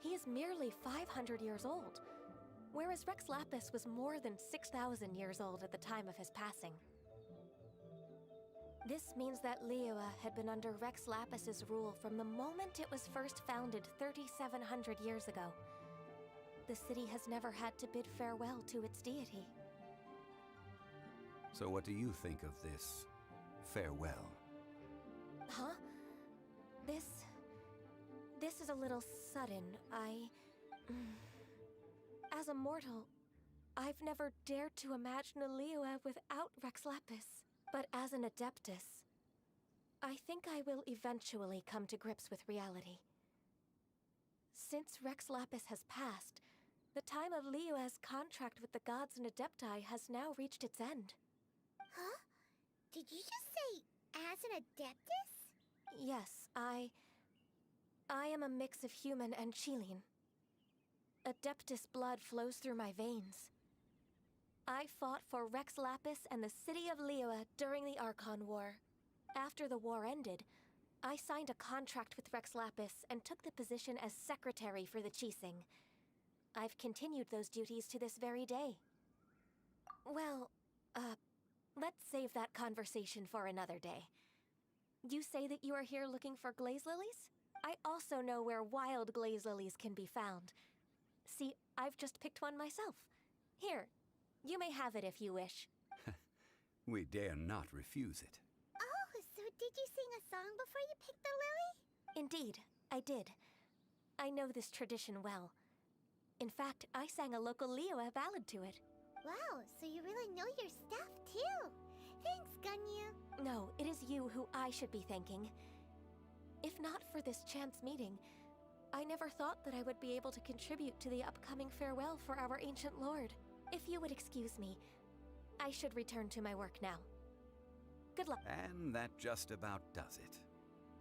He is merely 500 years old, whereas Rex Lapis was more than 6,000 years old at the time of his passing. This means that Liyue had been under Rex Lapis's rule from the moment it was first founded 3,700 years ago. the city has never had to bid farewell to its deity. So what do you think of this farewell? Huh? This is a little sudden. As a mortal, I've never dared to imagine a Liyue without Rex Lapis. But as an Adeptus, I think I will eventually come to grips with reality. Since Rex Lapis has passed, the time of Liyue's contract with the gods and Adepti has now reached its end. Huh? Did you just say, as an Adeptus? Yes, I am a mix of human and Chilean. Adeptus blood flows through my veins. I fought for Rex Lapis and the city of Liyue during the Archon War. After the war ended, I signed a contract with Rex Lapis and took the position as secretary for the Qixing. I've continued those duties to this very day. Well, let's save that conversation for another day. You say that you are here looking for glaze lilies? I also know where wild glaze lilies can be found. See, I've just picked one myself. Here, you may have it if you wish. We dare not refuse it. Oh, so did you sing a song before you picked the lily? Indeed, I did. I know this tradition well. In fact, I sang a local Liyue ballad to it. Wow, so you really know your stuff, too. Thanks, Ganyu. No, it is you who I should be thanking. If not for this chance meeting, I never thought that I would be able to contribute to the upcoming farewell for our ancient lord. If you would excuse me, I should return to my work now. Good luck. And that just about does it.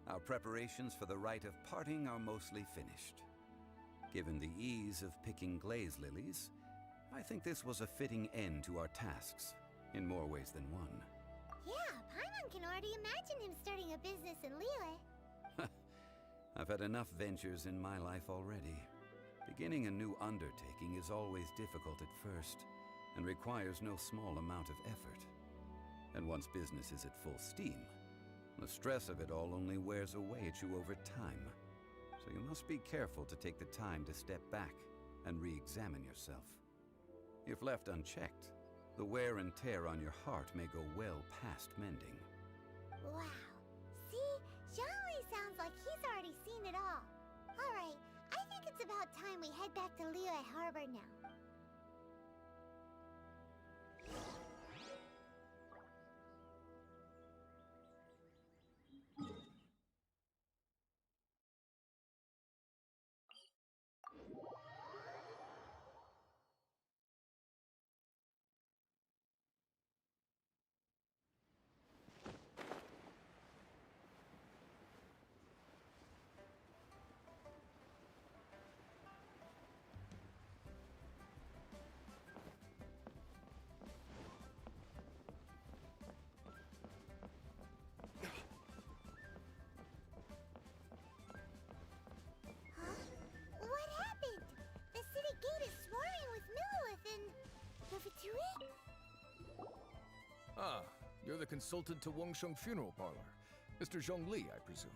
Our preparations for the rite of parting are mostly finished. Given the ease of picking glaze lilies, I think this was a fitting end to our tasks, in more ways than one. Yeah, Paimon can already imagine him starting a business in Liyue. I've had enough ventures in my life already. Beginning a new undertaking is always difficult at first, and requires no small amount of effort. And once business is at full steam, the stress of it all only wears away at you over time. So you must be careful to take the time to step back and re-examine yourself. If left unchecked, the wear and tear on your heart may go well past mending. Wow. See? Zhongli sounds like he's already seen it all. Alright, I think it's about time we head back to Liyue Harbor now. What happened? The city gate is swarming with Millilith and the Fatui? Ah, you're the consultant to Wangsheng Funeral Parlor. Mr. Zhongli, I presume.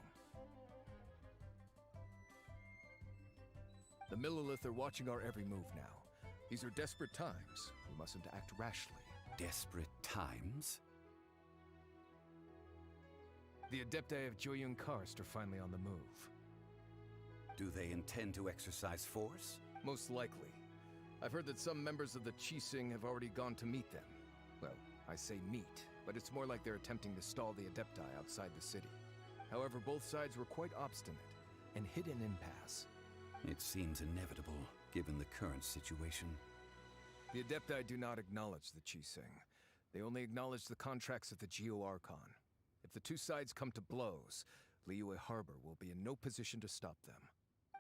The Millilith are watching our every move now. These are desperate times. We mustn't act rashly. Desperate times? The Adepti of Joyun Karst are finally on the move. Do they intend to exercise force? Most likely. I've heard that some members of the Qixing have already gone to meet them. Well, I say meet, but it's more like they're attempting to stall the Adepti outside the city. However, both sides were quite obstinate and hit an impasse. It seems inevitable, given the current situation. The Adepti do not acknowledge the Qixing. They only acknowledge the contracts of the Geo-Archon. If the two sides come to blows, Liyue Harbor will be in no position to stop them.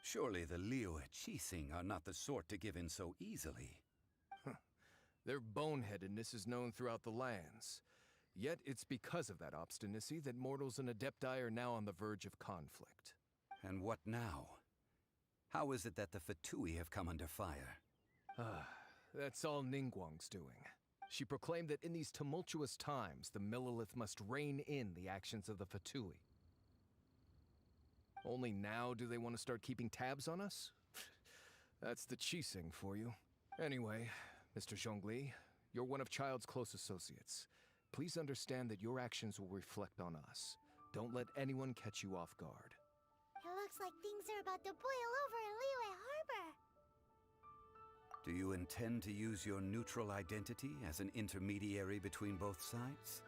Surely the Liyue Qixing are not the sort to give in so easily. Their boneheadedness is known throughout the lands. Yet it's because of that obstinacy that mortals and Adepti are now on the verge of conflict. And what now? How is it that the Fatui have come under fire? That's all Ningguang's doing. She proclaimed that in these tumultuous times, the Millilith must rein in the actions of the Fatui. Only now do they want to start keeping tabs on us? That's the Qixing for you. Anyway, Mr. Zhongli, you're one of Child's close associates. Please understand that your actions will reflect on us. Don't let anyone catch you off guard. It looks like things are about to boil over in Liyue Harbor. Do you intend to use your neutral identity as an intermediary between both sides?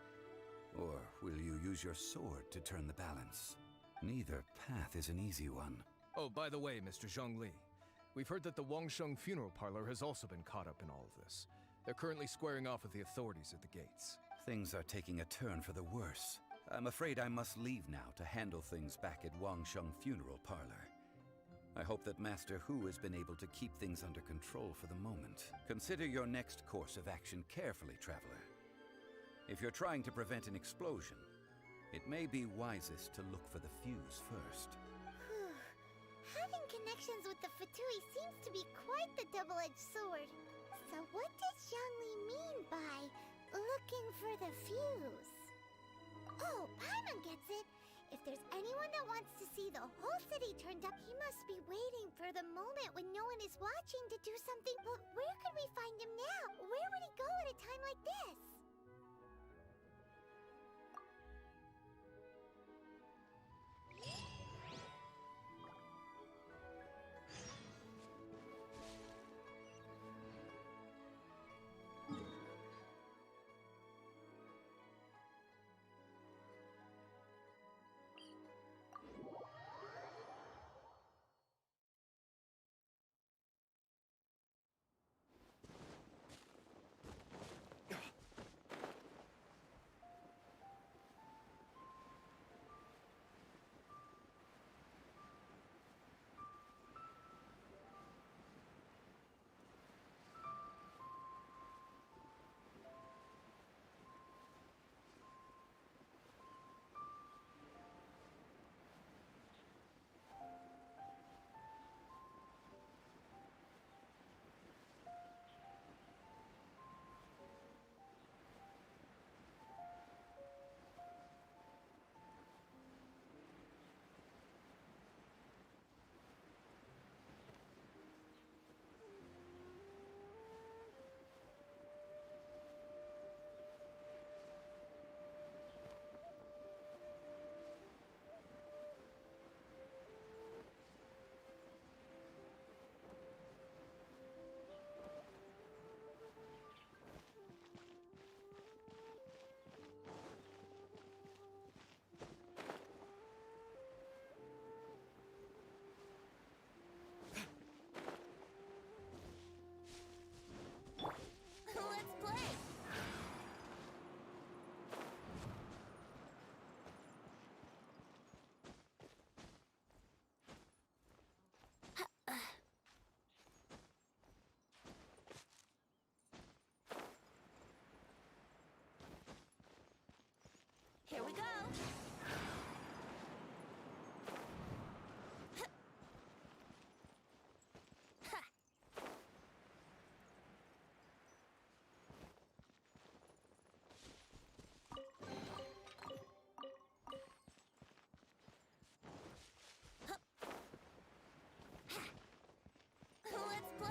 Or will you use your sword to turn the balance? Neither path is an easy one. Oh, by the way, Mr. Zhongli, we've heard that the Wangsheng funeral parlor has also been caught up in all of this. They're currently squaring off with the authorities at the gates. Things are taking a turn for the worse. I'm afraid I must leave now to handle things back at Wangsheng funeral parlor. I hope that Master Hu has been able to keep things under control for the moment. Consider your next course of action carefully, Traveler. If you're trying to prevent an explosion, it may be wisest to look for the fuse first. Having connections with the Fatui seems to be quite the double-edged sword. So what does Zhongli mean by looking for the fuse? Oh, Paimon gets it! If there's anyone that wants to see the whole city turned up, he must be waiting for the moment when no one is watching to do something. But where could we find him now? Where would he go at a time like this? Here we go! Let's play!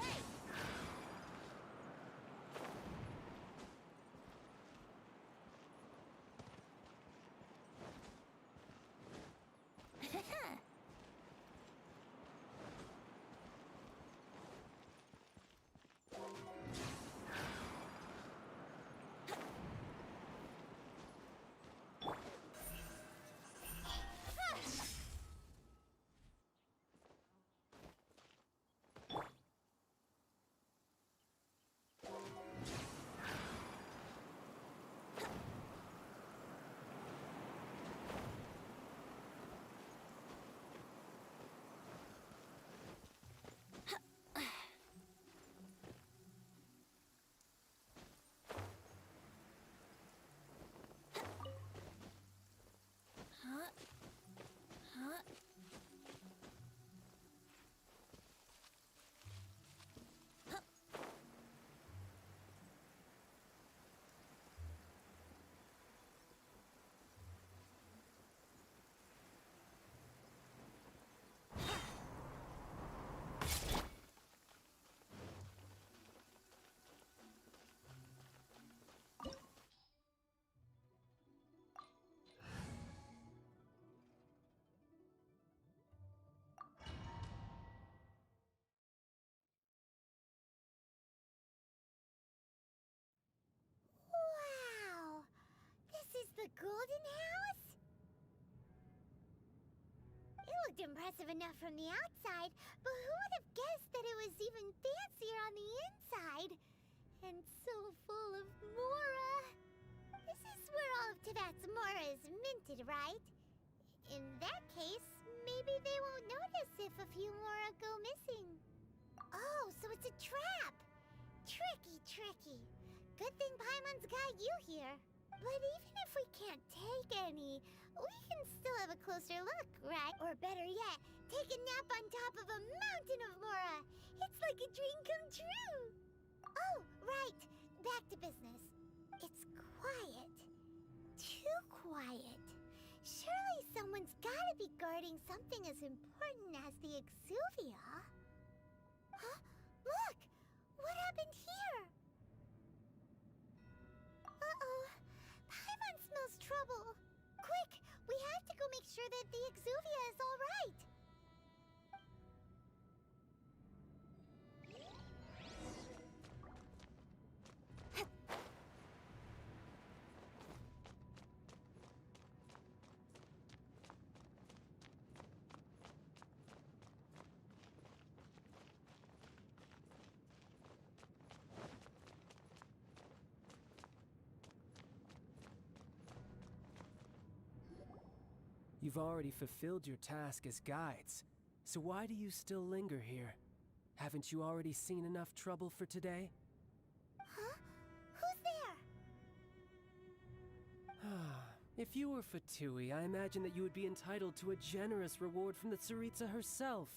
looked impressive enough from the outside, but who would have guessed that it was even fancier on the inside? And so full of Mora. This is where all of Teyvat's Mora is minted, right? In that case, maybe they won't notice if a few Mora go missing. Oh, so it's a trap! Tricky, tricky. Good thing Paimon's got you here. But even if we can't take any, we can still have a closer look, right? Or better yet, take a nap on top of a mountain of Mora. It's like a dream come true. Oh, right. Back to business. It's quiet. Too quiet. Surely someone's gotta be guarding something as important as the Exuvia. Huh? Look! What happened here? Uh-oh. Paimon smells trouble. Quick! We have to go make sure that the Exuvia is all right. You've already fulfilled your task as guides, so why do you still linger here? Haven't you already seen enough trouble for today? Huh? Who's there? If you were Fatui, I imagine that you would be entitled to a generous reward from the Tsaritsa herself.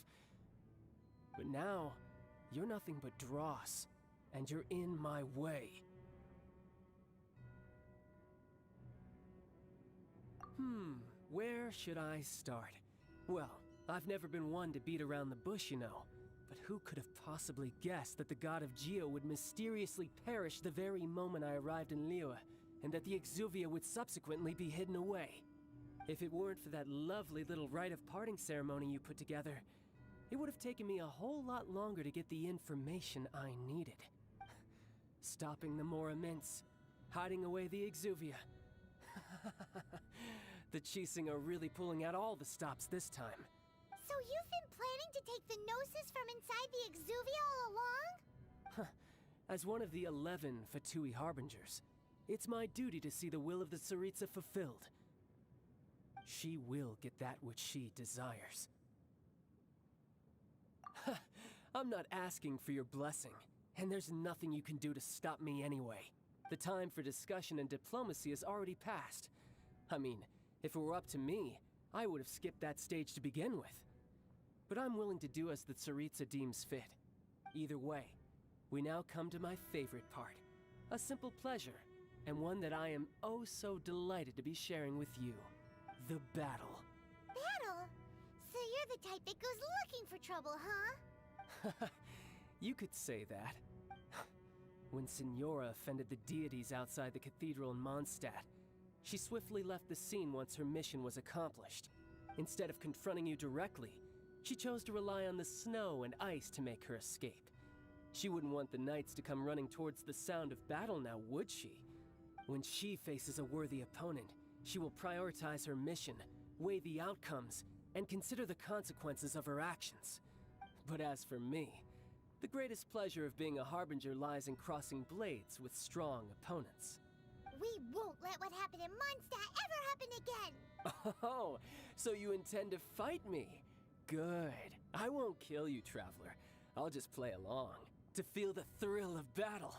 But now, you're nothing but dross, and you're in my way. Where should I start? Well, I've never been one to beat around the bush, you know. But who could have possibly guessed that the god of Geo would mysteriously perish the very moment I arrived in Liyue, and that the Exuvia would subsequently be hidden away? If it weren't for that lovely little rite of parting ceremony you put together, it would have taken me a whole lot longer to get the information I needed. Stopping the Mora Mints, hiding away the Exuvia. The Qixing are really pulling out all the stops this time. So you've been planning to take the Gnosis from inside the Exuvia all along? As one of the 11 Fatui Harbingers, it's my duty to see the will of the Tsaritsa fulfilled. She will get that which she desires. I'm not asking for your blessing, and there's nothing you can do to stop me anyway. The time for discussion and diplomacy has already passed. I mean, if it were up to me, I would have skipped that stage to begin with. But I'm willing to do as the Tsaritsa deems fit. Either way, we now come to my favorite part. A simple pleasure, and one that I am oh so delighted to be sharing with you. The battle. Battle? So you're the type that goes looking for trouble, huh? You could say that. When Signora offended the deities outside the cathedral in Mondstadt, she swiftly left the scene once her mission was accomplished. Instead of confronting you directly, she chose to rely on the snow and ice to make her escape. She wouldn't want the knights to come running towards the sound of battle now, would she? When she faces a worthy opponent, she will prioritize her mission, weigh the outcomes, and consider the consequences of her actions. But as for me, the greatest pleasure of being a Harbinger lies in crossing blades with strong opponents. We won't let what happened in Mondstadt ever happen again! Oh, so you intend to fight me? Good. I won't kill you, Traveler. I'll just play along, to feel the thrill of battle.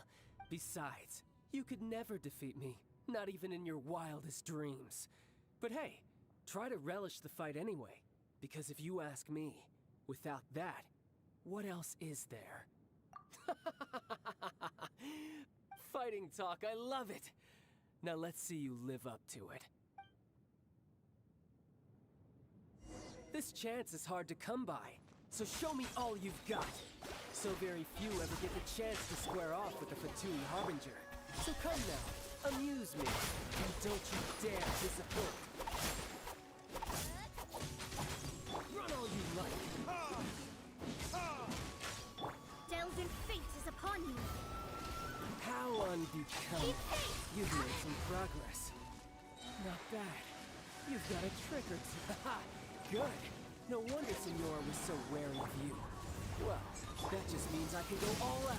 Besides, you could never defeat me, not even in your wildest dreams. But hey, try to relish the fight anyway, because if you ask me, without that, what else is there? Fighting talk, I love it! Now let's see you live up to it. This chance is hard to come by, so show me all you've got. So very few ever get the chance to square off with the Fatui Harbinger. So come now, amuse me, and don't you dare disappoint. Run all you like. Delvin fate is upon you. How unbecoming. You've made some progress. Not bad. You've got a trick or two. Good. No wonder Senora was so wary of you. Well, that just means I can go all out.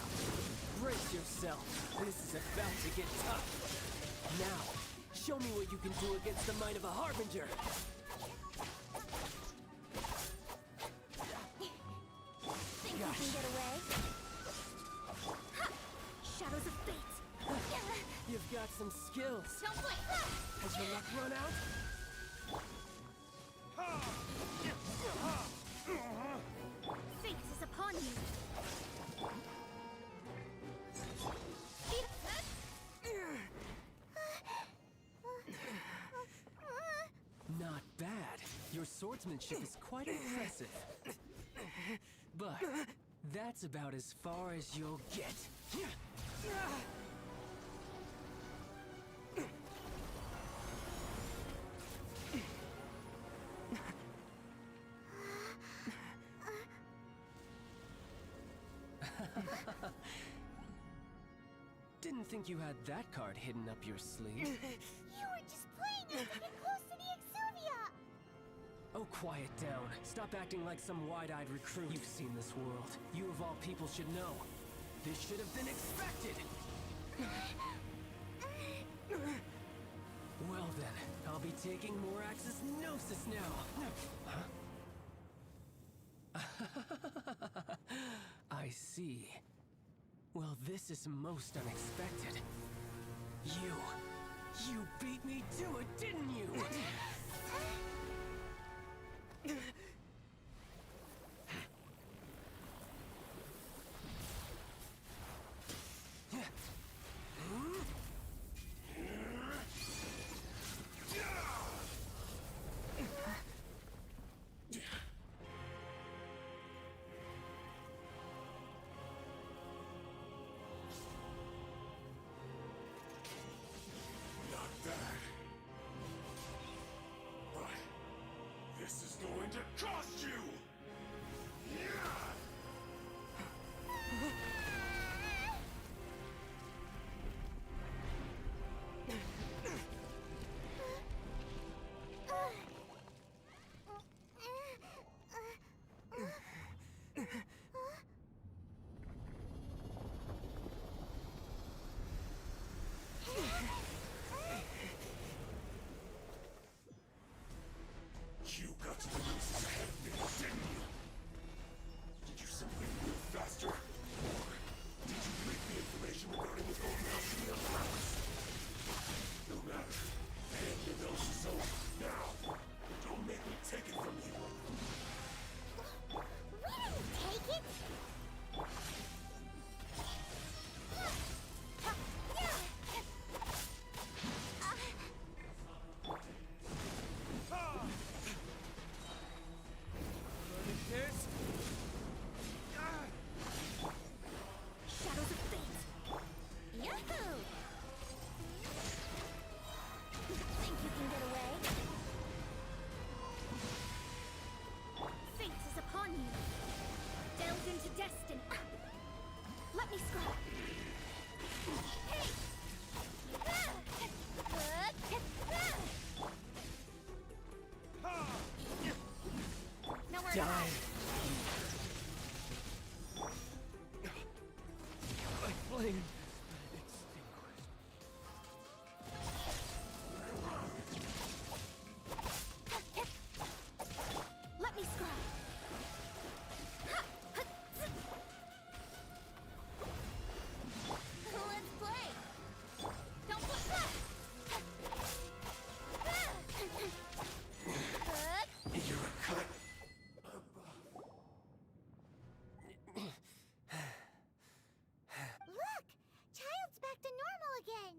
Brace yourself. This is about to get tough. Now, show me what you can do against the might of a Harbinger. Think you can get away? Ha! Shadows of fate. You've got some skills. Don't blink. Has your luck run out? Fate is upon you. Not bad. Your swordsmanship is quite impressive. But that's about as far as you'll get. Didn't think you had that card hidden up your sleeve. You were just playing us to get close to the Exuvia! Oh, quiet down. Stop acting like some wide-eyed recruit. You've seen this world. You of all people should know. This should have been expected! Well then, I'll be taking Morax's Gnosis now. Huh? I see. Well, this is most unexpected. You beat me to it, didn't you? This is going to cost you! You got to the Gnosis ahead of me, didn't you? Did you simply move faster? Or did you leak the information regarding what's going on in your house? No matter. Hand the Gnosis over now. Don't make me take it from you. We didn't take it! Shadows of fate! Yahoo! Think you can get away? Fate is upon you. Delve into destiny. Let me scroll. Hey! Nowhere to hide. My flame. Let me scroll. Let's play. Don't put You're a cut. Look! Child's back to normal again.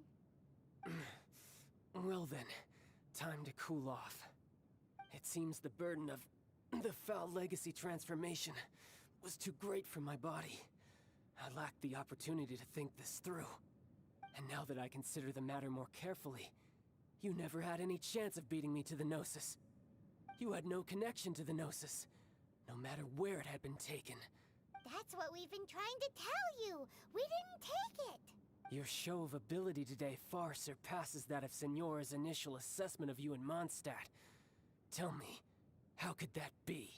Well then, time to cool off. It seems the burden of the foul legacy transformation was too great for my body. I lacked the opportunity to think this through. And now that I consider the matter more carefully, you never had any chance of beating me to the Gnosis. You had no connection to the Gnosis, no matter where it had been taken. That's what we've been trying to tell you. We didn't take it. Your show of ability today far surpasses that of Senora's initial assessment of you in Mondstadt. Tell me, How could that be?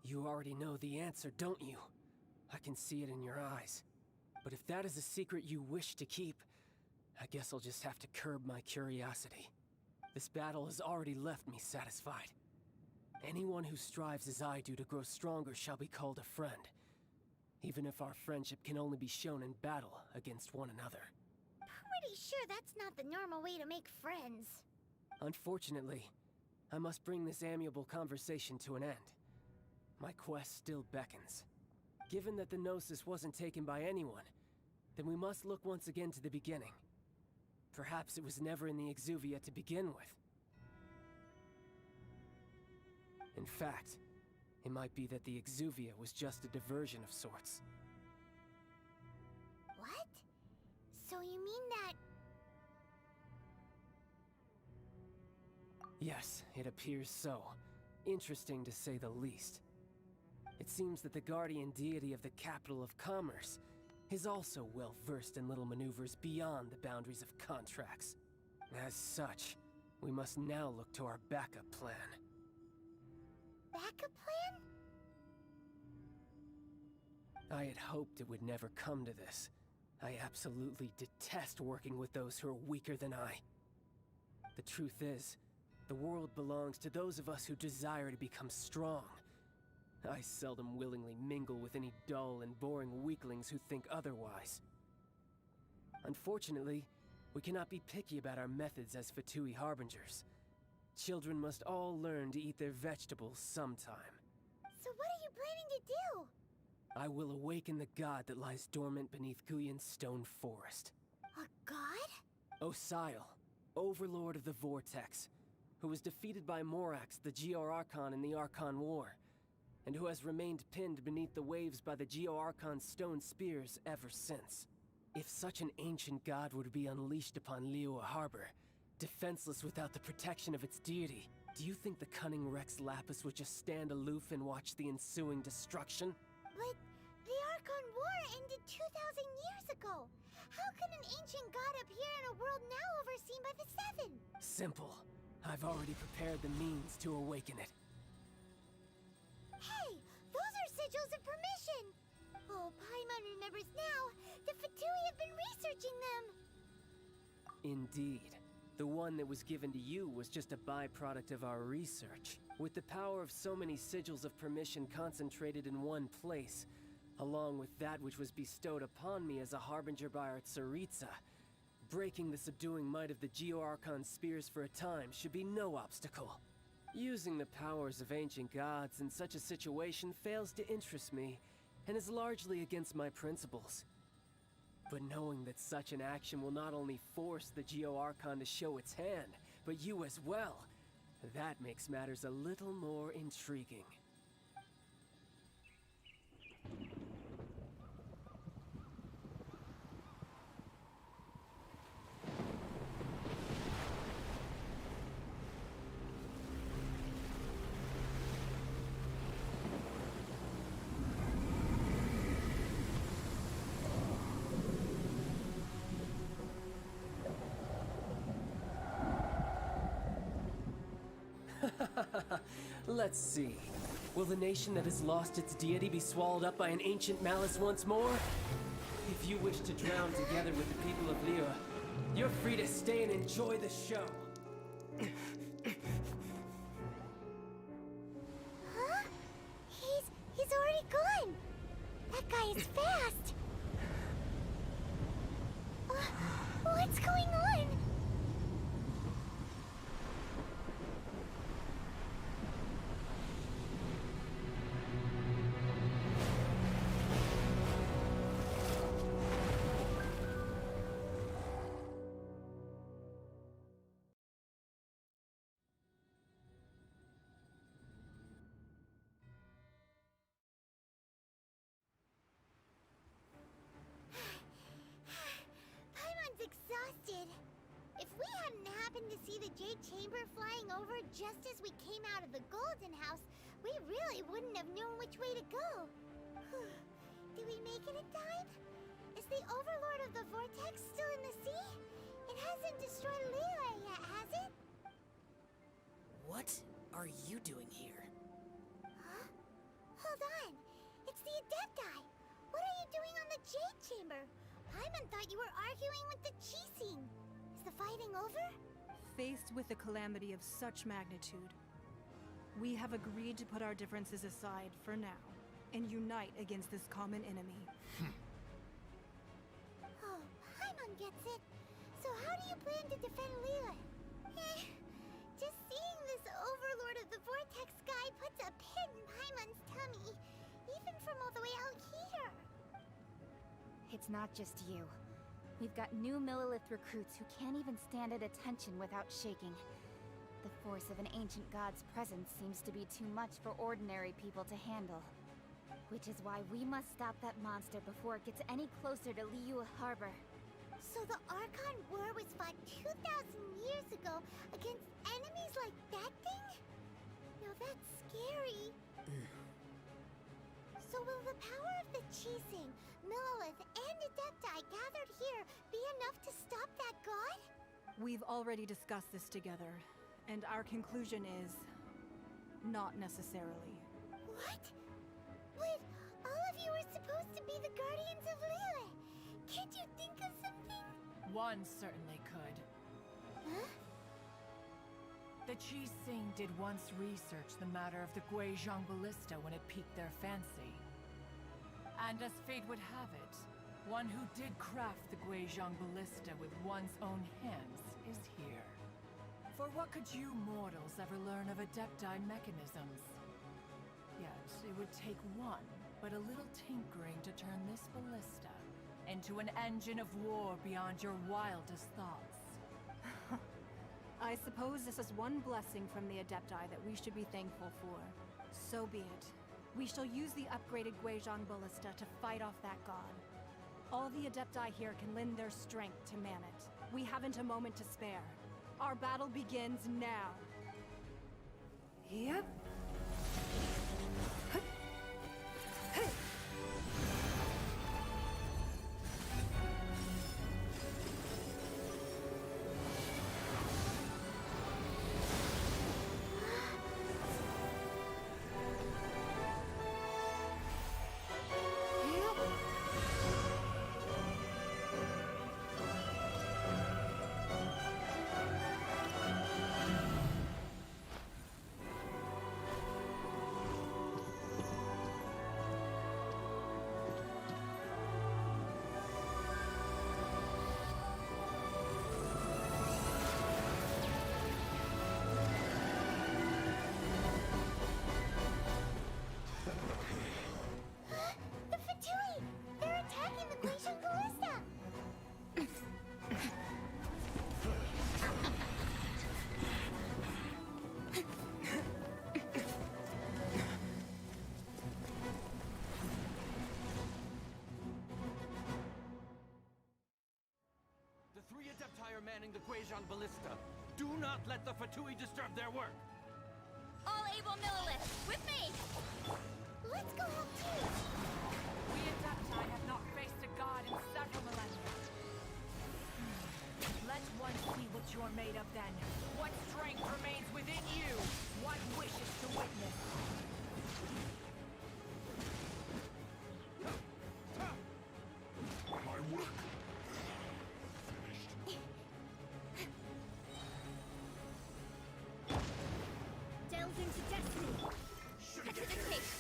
You already know the answer, don't you? I can see it in your eyes. But if that is a secret you wish to keep, I guess I'll just have to curb my curiosity. This battle has already left me satisfied. Anyone who strives as I do to grow stronger shall be called a friend, even if our friendship can only be shown in battle against one another. Pretty sure that's not the normal way to make friends. Unfortunately, I must bring this amiable conversation to an end. My quest still beckons. Given that the Gnosis wasn't taken by anyone, then we must look once again to the beginning. Perhaps it was never in the Exuvia to begin with. In fact, it might be that the Exuvia was just a diversion of sorts. What? So you mean that... Yes, it appears so. Interesting to say the least. It seems that the guardian deity of the capital of commerce is also well versed in little maneuvers beyond the boundaries of contracts. As such, we must now look to our backup plan. Backup plan? I had hoped it would never come to this. I absolutely detest working with those who are weaker than I. The truth is, the world belongs to those of us who desire to become strong. I seldom willingly mingle with any dull and boring weaklings who think otherwise. Unfortunately, we cannot be picky about our methods as Fatui Harbingers. Children must all learn to eat their vegetables sometime. So what are you planning to do? I will awaken the god that lies dormant beneath Guyon's stone forest. A god? Osial, overlord of the Vortex, who was defeated by Morax, the Geo-Archon in the Archon War, and who has remained pinned beneath the waves by the Geo-Archon's stone spears ever since. If such an ancient god were to be unleashed upon Liyue Harbor, defenseless without the protection of its deity, do you think the cunning Rex Lapis would just stand aloof and watch the ensuing destruction? But the Archon War ended 2,000 years ago. How can an ancient god appear in a world now overseen by the Seven? Simple. I've already prepared the means to awaken it. Hey, those are sigils of permission! Oh, Paimon remembers now. The Fatui have been researching them. Indeed. The one that was given to you was just a byproduct of our research. With the power of so many sigils of permission concentrated in one place, along with that which was bestowed upon me as a harbinger by our Tsaritsa, breaking the subduing might of the Geo-Archon spears for a time should be no obstacle. Using the powers of ancient gods in such a situation fails to interest me, and is largely against my principles. But knowing that such an action will not only force the Geo-Archon to show its hand, but you as well, that makes matters a little more intriguing. Let's see. Will the nation that has lost its deity be swallowed up by an ancient malice once more? If you wish to drown together with the people of Liyue, you're free to stay and enjoy the show. Huh? He's already gone. That guy is fast. What's going on? Paimon's exhausted. If we hadn't happened to see the Jade Chamber flying over just as we came out of the Golden House, we really wouldn't have known which way to go. Did we make it in time? Is the Overlord of the Vortex still in the sea? It hasn't destroyed Liyue yet, has it? What? are you doing here? Huh? Hold on. It's the Adepti. What are you doing on the Jade Chamber? Paimon thought you were arguing with the Chising. Is the fighting over? Faced with a calamity of such magnitude, we have agreed to put our differences aside for now and unite against this common enemy. Oh, Paimon gets it. So how do you plan to defend Lila? Just seeing this overlord of the Vortex guy puts a pit in Paimon's tummy, even from all the way out here. It's not just you. We've got new Millilith recruits who can't even stand at attention without shaking. The force of an ancient god's presence seems to be too much for ordinary people to handle. Which is why we must stop that monster before it gets any closer to Liyue Harbor. So the Archon War was fought 2,000 years ago against enemies like that thing? Now that's scary. So will the power of the Chising, Millilith, and Adepti gathered here be enough to stop that god? We've already discussed this together, and our conclusion is not necessarily. What? But all of you were supposed to be the guardians of Liyue. Can't you think of something? One certainly could. Huh? The Chising did once research the matter of the Guizhong Ballista when it piqued their fancy. And as fate would have it, one who did craft the Guizhong Ballista with one's own hands is here. For what could you mortals ever learn of Adepti mechanisms? Yet, it would take one, but a little tinkering to turn this ballista into an engine of war beyond your wildest thoughts. I suppose this is one blessing from the Adepti that we should be thankful for. So be it. We shall use the upgraded Guizhong Ballista to fight off that god. All the Adepti here can lend their strength to man it. We haven't a moment to spare. Our battle begins now. Yep. The Fatui! They're attacking the Guizhong Ballista! The three Adepti are manning the Guizhong Ballista. Do not let the Fatui disturb their work. All able Millilith, with me! Let's go help too! We Adepti have not faced a god in several millennia. Let one see what you're made of then. What strength remains within you? What wishes to witness? My work. Delve into destiny! Cut to the chase!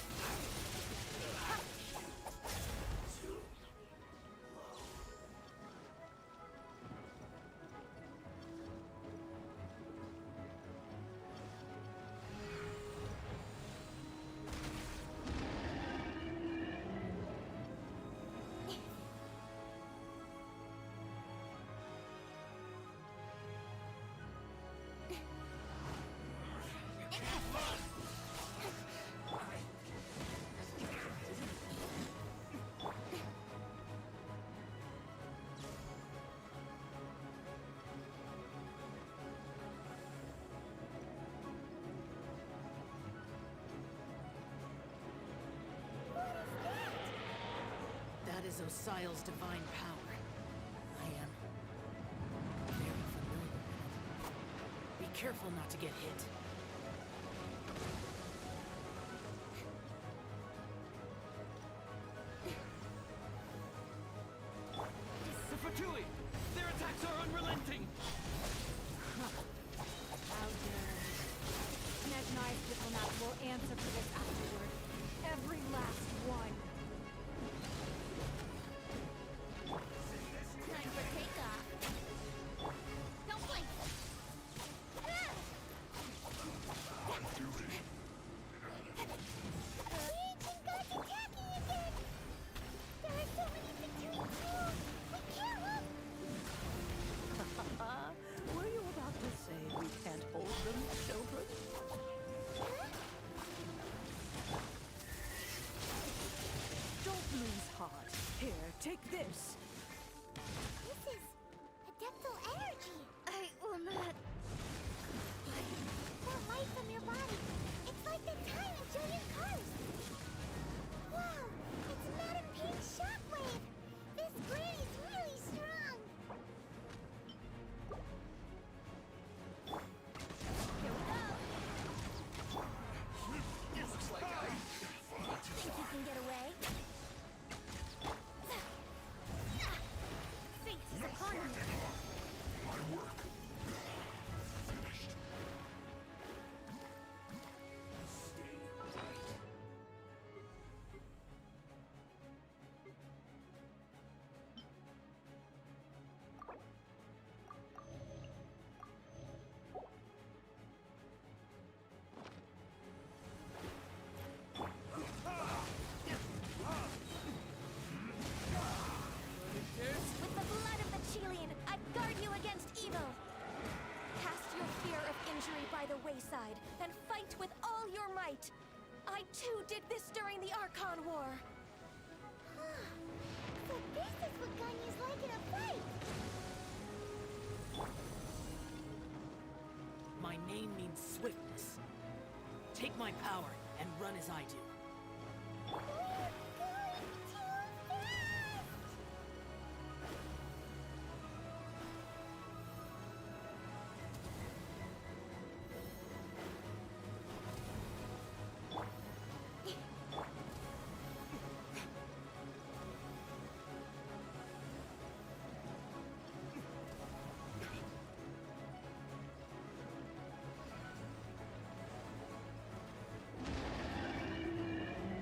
That is Osial's divine power. I am very familiar with it. Be careful not to get hit. Take this. This is adeptal energy. I will not. That light from your body. It's like the time in Julian Curse. Wow, it's Madam Pink's shockwave. This granny's really strong. Here we go. Looks like I Think you can get away? Fate is upon you. my work finished. With the blood of the Chilean, I guard you against evil. Cast your fear of injury by the wayside and fight with all your might. I too did this during the Archon War. So this is what Ganyu's like in a fight. My name means swiftness. Take my power and run as I do.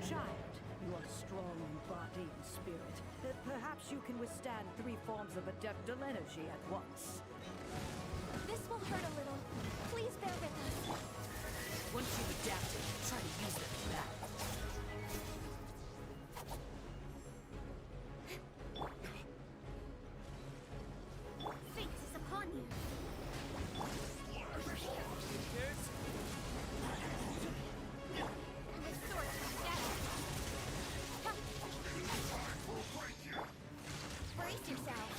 Child, you are strong in body and spirit. Perhaps you can withstand 3 forms of adeptal energy at once. This will hurt a little. Please bear with us. Once you've adapted, try to use them in battle. Fate is upon you. The sword is down. Brace yourself.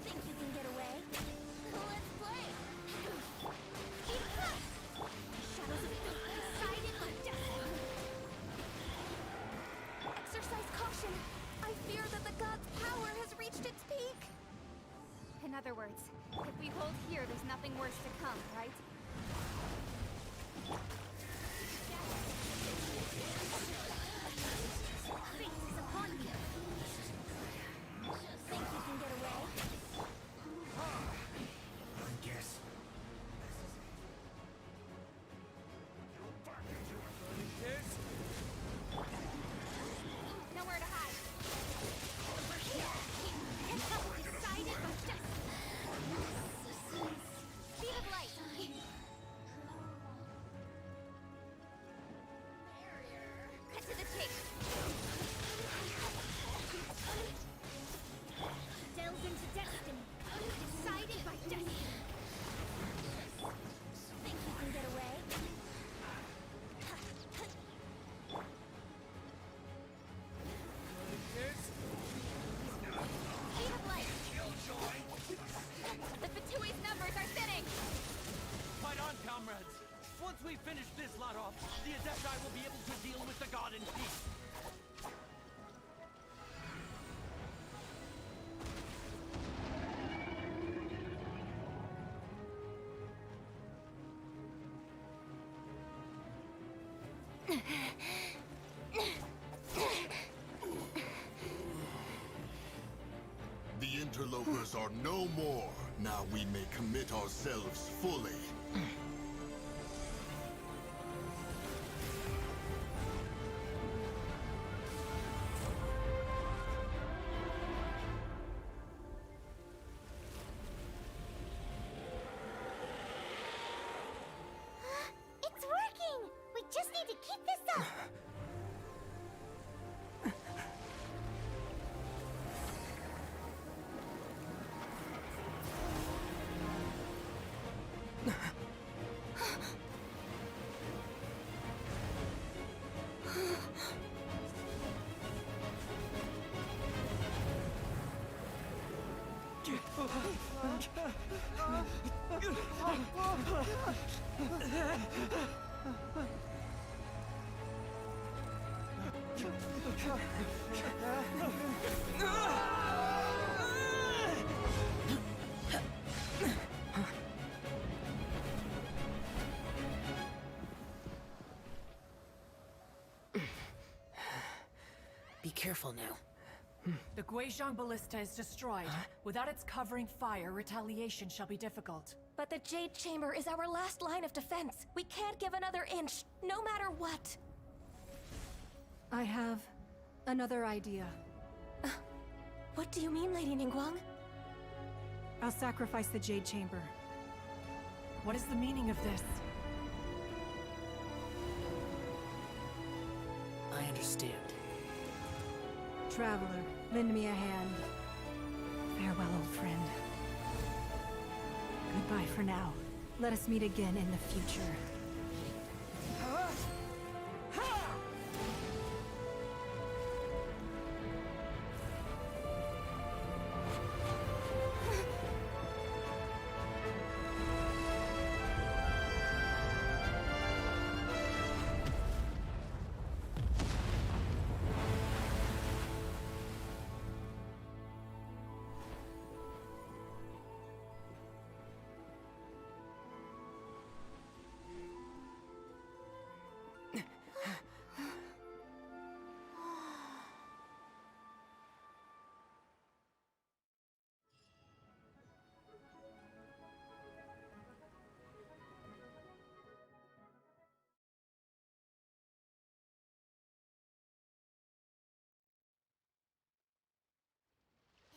Think you can get away? Let's play. Shadows of fate decided by destiny. Exercise caution. I fear that the god's power has reached its peak. In other words, if we hold here, there's nothing worse to come, right? Fate is upon you. Think you can get away? I guess. Nowhere to hide. And that was decided by destiny. Speed of light. Cut to the chase. Delves into destiny. Decided by destiny. Think you can get away? Speed of light. The Fatui's numbers are thinning. Fight on, comrades! Once we finish this lot off, the Adepti will be able to deal with the god in peace. The interlopers are no more. Now we may commit ourselves fully. It's working! We just need to keep this up! Be careful now. The Guizhong Ballista is destroyed. Without its covering fire, retaliation shall be difficult. But the Jade Chamber is our last line of defense. We can't give another inch, no matter what. I have another idea. What do you mean, Lady Ningguang? I'll sacrifice the Jade Chamber. What is the meaning of this? I understand. Traveler, lend me a hand. Farewell, old friend. Goodbye for now. Let us meet again in the future.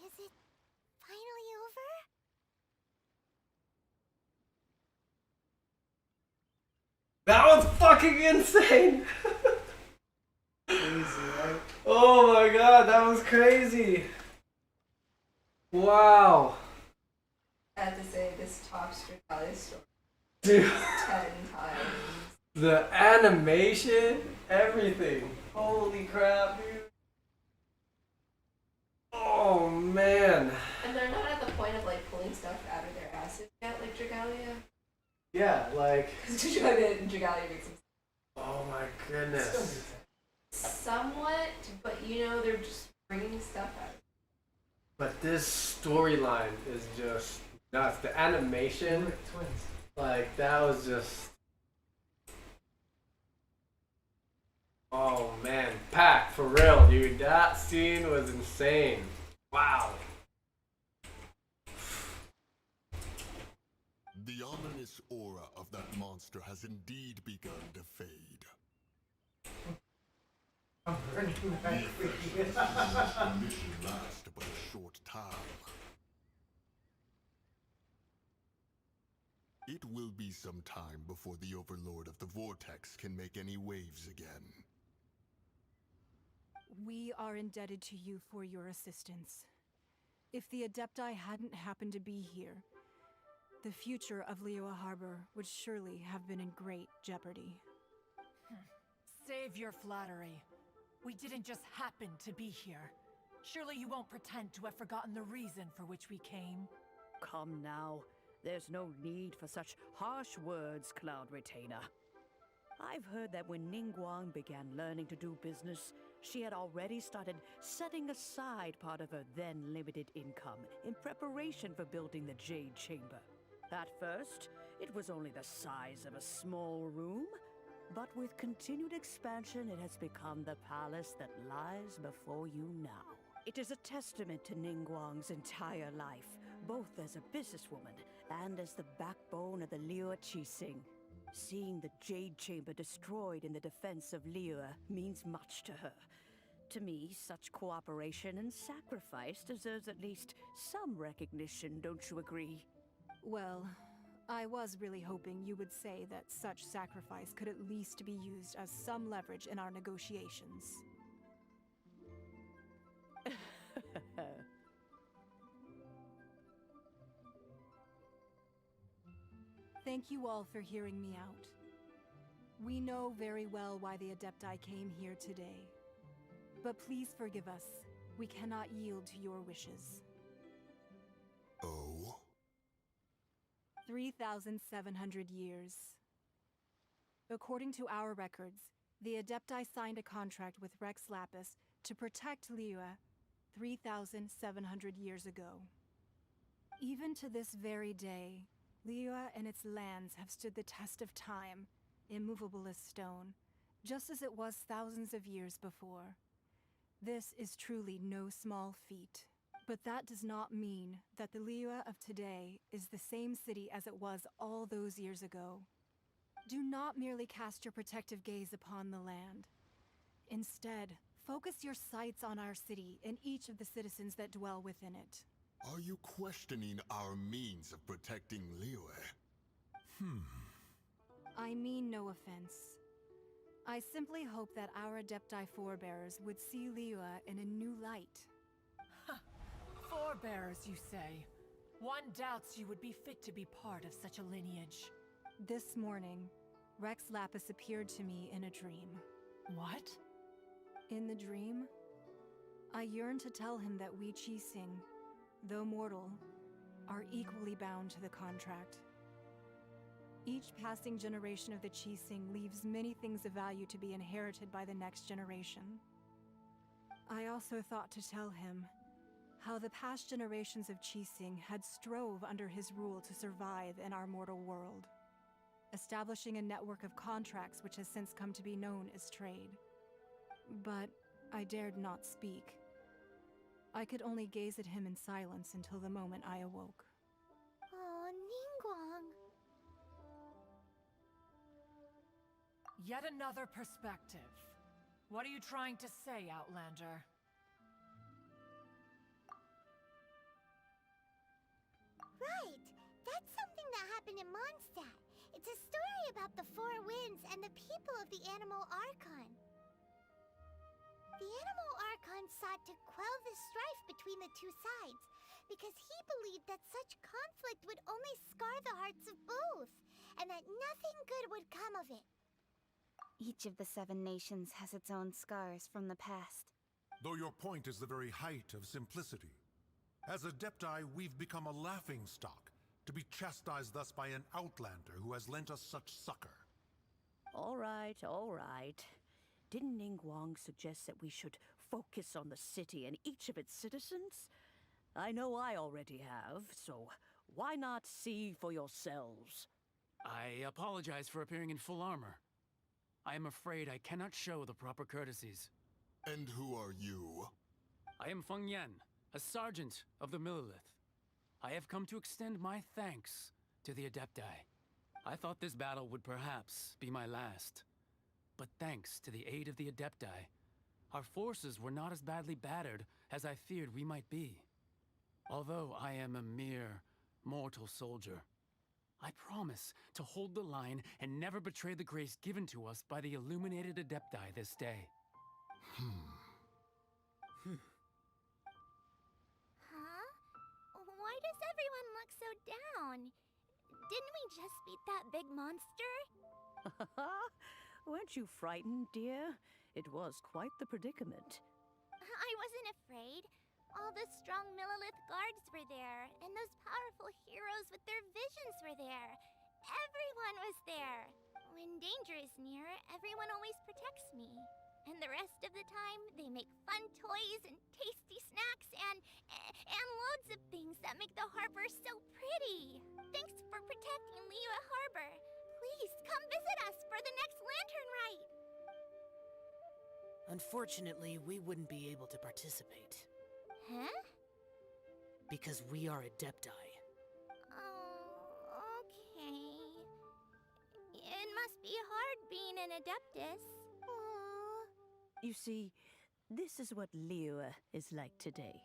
Is it finally over? That was fucking insane! Crazy, right? Oh my god, that was crazy! Wow! I have to say, this tops Dragalia's story Dude. 10 times. The animation, everything. Holy crap, dude. Oh man. And they're not at the point of like pulling stuff out of their asses yet, like Dragalia. Yeah, like. Because Dragalia makes them Oh my goodness. somewhat, but you know, they're just bringing stuff out. But this storyline is just nuts. The animation, like that was just. Oh man, Pac, for real, dude. That scene was insane. Wow. The ominous aura of that monster has indeed begun to fade. The effects of this mission last but a short time. It will be some time before the Overlord of the Vortex can make any waves again. We are indebted to you for your assistance. If the Adepti hadn't happened to be here, the future of Liyue Harbor would surely have been in great jeopardy. Save your flattery. We didn't just happen to be here. Surely you won't pretend to have forgotten the reason for which we came. Come now. There's no need for such harsh words, Cloud Retainer. I've heard that when Ningguang began learning to do business, she had already started setting aside part of her then limited income in preparation for building the Jade Chamber. At first, it was only the size of a small room, but with continued expansion, it has become the palace that lies before you now. It is a testament to Ningguang's entire life, both as a businesswoman and as the backbone of the Liyue Qixing. Seeing the Jade Chamber destroyed in the defense of Liyue means much to her. To me, such cooperation and sacrifice deserves at least some recognition, don't you agree? Well, I was really hoping you would say that such sacrifice could at least be used as some leverage in our negotiations. Thank you all for hearing me out. We know very well why the Adepti came here today. But please forgive us. We cannot yield to your wishes. 3,700 years. According to our records, the Adepti signed a contract with Rex Lapis to protect Liyue 3,700 years ago. Even to this very day, Liyue and its lands have stood the test of time, immovable as stone, just as it was thousands of years before. This is truly no small feat. But that does not mean that the Liyue of today is the same city as it was all those years ago. Do not merely cast your protective gaze upon the land. Instead, focus your sights on our city and each of the citizens that dwell within it. Are you questioning our means of protecting Liyue? I mean no offense. I simply hope that our Adepti forebears would see Liyue in a new light. Forebearers, you say? One doubts you would be fit to be part of such a lineage. This morning, Rex Lapis appeared to me in a dream. What? In the dream, I yearned to tell him that we Qixing, though mortal, are equally bound to the contract. Each passing generation of the Qixing leaves many things of value to be inherited by the next generation. I also thought to tell him how the past generations of Qixing had strove under his rule to survive in our mortal world, establishing a network of contracts which has since come to be known as trade. But I dared not speak. I could only gaze at him in silence until the moment I awoke. Oh, Ningguang. Yet another perspective. What are you trying to say, Outlander? Right! That's something that happened in Mondstadt. It's a story about the Four Winds and the people of the Animal Archon. The Animal Archon sought to quell the strife between the two sides, because he believed that such conflict would only scar the hearts of both, and that nothing good would come of it. Each of the 7 nations has its own scars from the past. Though your point is the very height of simplicity. As Adepti, we've become a laughingstock, to be chastised thus by an outlander who has lent us such succor. All right, all right. Didn't Ningguang suggest that we should focus on the city and each of its citizens? I know I already have, so why not see for yourselves? I apologize for appearing in full armor. I am afraid I cannot show the proper courtesies. And who are you? I am Feng Yan, a sergeant of the Millilith. I have come to extend my thanks to the Adepti. I thought this battle would perhaps be my last. But thanks to the aid of the Adepti, our forces were not as badly battered as I feared we might be. Although I am a mere mortal soldier, I promise to hold the line and never betray the grace given to us by the illuminated Adepti this day. Huh? Why does everyone look so down? Didn't we just beat that big monster? Weren't you frightened, dear? It was quite the predicament. I wasn't afraid. All the strong Millilith guards were there, and those powerful heroes with their visions were there. Everyone was there. When danger is near, everyone always protects me. And the rest of the time, they make fun toys and tasty snacks and loads of things that make the harbor so pretty. Thanks for protecting Liyue Harbor. Please come visit us for the next lantern rite. Unfortunately, we wouldn't be able to participate. Huh? Because we are Adepti. Oh, okay. It must be hard being an Adeptus. You see, this is what Liyue is like today.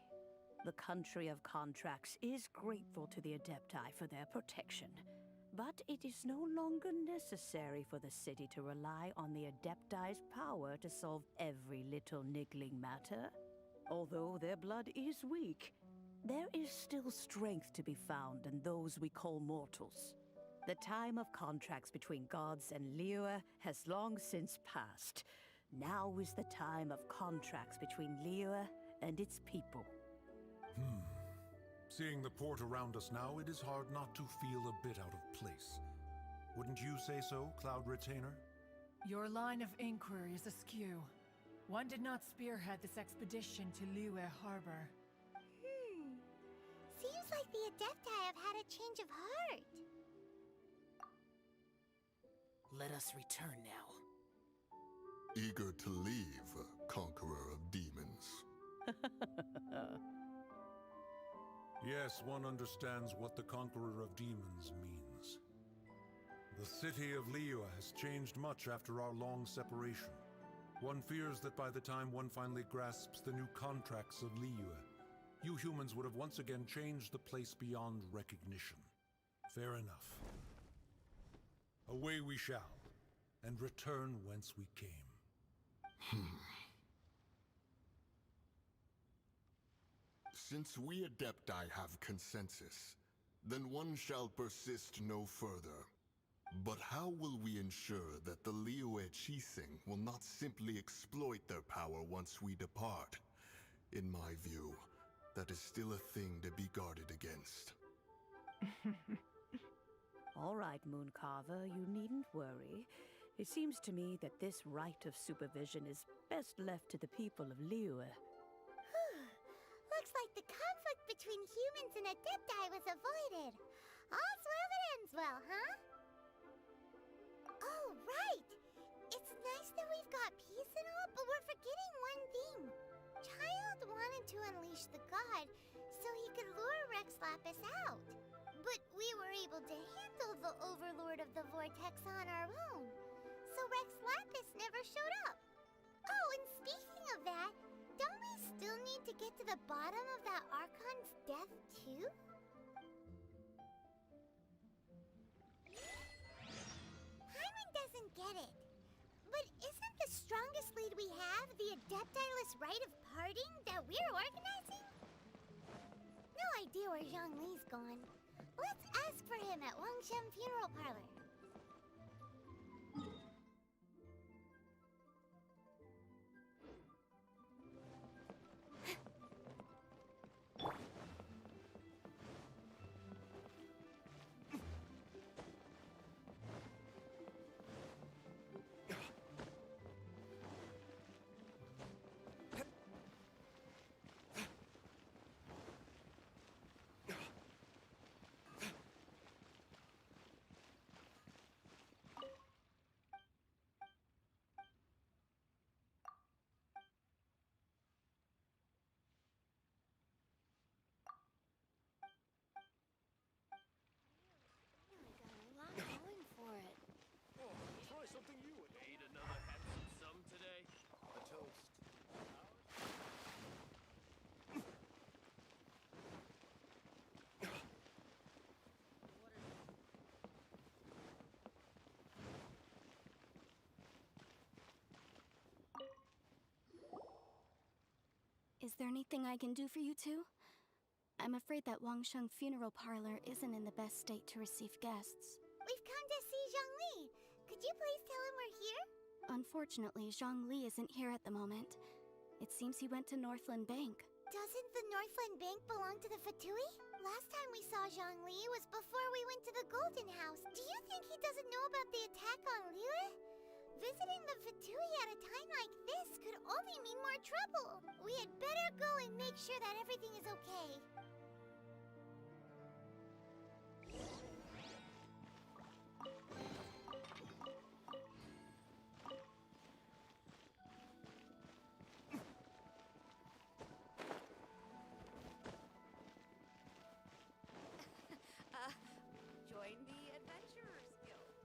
The country of contracts is grateful to the Adepti for their protection. But it is no longer necessary for the city to rely on the Adepti's power to solve every little niggling matter. Although their blood is weak, there is still strength to be found in those we call mortals. The time of contracts between gods and Liyue has long since passed. Now is the time of contracts between Liyue and its people. Seeing the port around us now, it is hard not to feel a bit out of place. Wouldn't you say so, Cloud Retainer? Your line of inquiry is askew. One did not spearhead this expedition to Liyue Harbor. Seems like the Adepti have had a change of heart. Let us return now. Eager to leave, Conqueror of Demons. Yes, one understands what the Conqueror of Demons means. The city of Liyue has changed much after our long separation. One fears that by the time one finally grasps the new contracts of Liyue, you humans would have once again changed the place beyond recognition. Fair enough. Away we shall, and return whence we came. Since we Adepti have consensus, then one shall persist no further. But how will we ensure that the Liyue Qixing will not simply exploit their power once we depart? In my view, that is still a thing to be guarded against. All right, Mooncarver, you needn't worry. It seems to me that this right of supervision is best left to the people of Liyue. Looks like the conflict between humans and Adepti was avoided. All's well that ends well, huh? Oh, right! It's nice that we've got peace and all, but we're forgetting one thing. Child wanted to unleash the god so he could lure Rex Lapis out. But we were able to handle the Overlord of the Vortex on our own. So Rex Lapis never showed up. Oh, and speaking of that, don't we still need to get to the bottom of that Archon's death, too? Paimon doesn't get it. But isn't the strongest lead we have the Adeptiless Rite of Parting that we're organizing? No idea where Zhongli's gone. Let's ask for him at Wangshen Funeral Parlor. Try something you would. Ate another handsome sum today? A toast. Is there anything I can do for you two? I'm afraid that Wangshen Funeral Parlor isn't in the best state to receive guests. We've come to see Zhongli. Could you please tell him we're here? Unfortunately, Zhongli isn't here at the moment. It seems he went to Northland Bank. Doesn't the Northland Bank belong to the Fatui? Last time we saw Zhongli was before we went to the Golden House. Do you think he doesn't know about the attack on Liyue? Visiting the Fatui at a time like this could only mean more trouble. We had better go and make sure that everything is okay. Join the Adventurers Guild.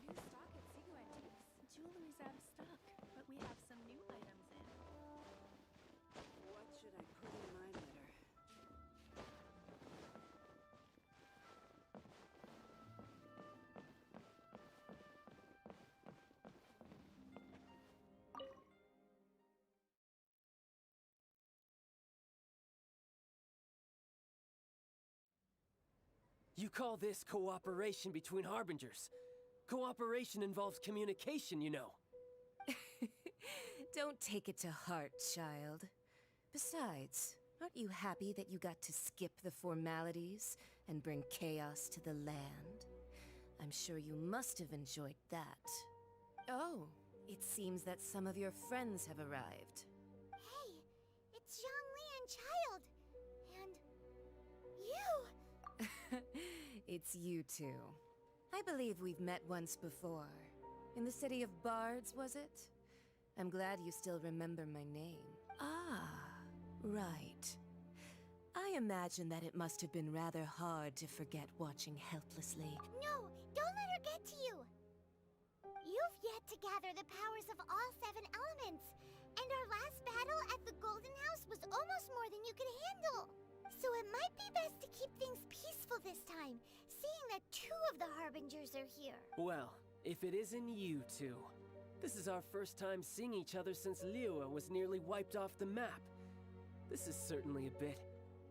New stock at Sigu Antiques. Jewelry's out of stock, but we have some new items in. What should I put in my letter? You call this cooperation between Harbingers? Cooperation involves communication, you know. Don't take it to heart, child. Besides, aren't you happy that you got to skip the formalities and bring chaos to the land? I'm sure you must have enjoyed that. Oh, it seems that some of your friends have arrived. Hey, it's Zhongli and Child. And you! It's you two. I believe we've met once before. In the city of Bards, was it? I'm glad you still remember my name. Ah, right. I imagine that it must have been rather hard to forget watching helplessly. No, don't let her get to you! You've yet to gather the powers of all 7 elements, and our last battle at the Golden House was almost more than you could handle. So it might be best to keep things peaceful this time, seeing that 2 of the Harbingers are here. Well, if it isn't you two. This is our first time seeing each other since Liyue was nearly wiped off the map. This is certainly a bit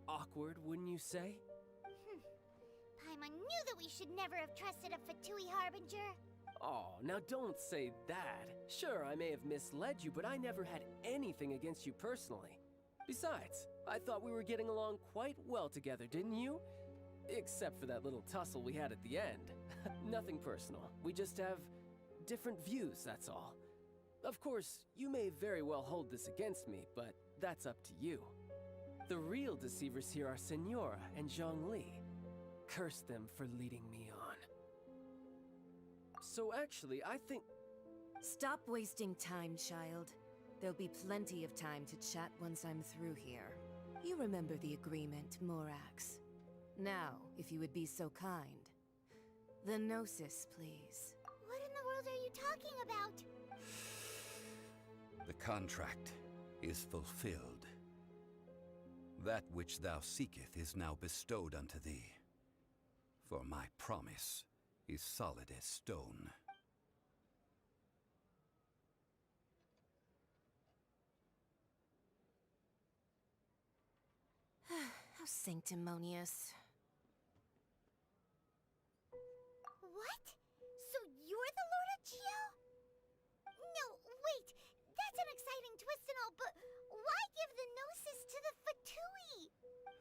awkward, wouldn't you say? Paimon knew that we should never have trusted a Fatui Harbinger. Oh, now don't say that. Sure, I may have misled you, but I never had anything against you personally. Besides, I thought we were getting along quite well together, didn't you? Except for that little tussle we had at the end. Nothing personal. We just have different views, that's all. Of course, you may very well hold this against me, but that's up to you. The real deceivers here are Senora and Zhongli. Curse them for leading me on. So actually, I think... Stop wasting time, child. There'll be plenty of time to chat once I'm through here. You remember the agreement, Morax. Now, if you would be so kind. The Gnosis, please. What in the world are you talking about? The contract is fulfilled. That which thou seeketh is now bestowed unto thee. For my promise is solid as stone. How sanctimonious. What? So you're the Lord of Geo? No, wait! That's an exciting twist and all, but why give the Gnosis to the Fatui?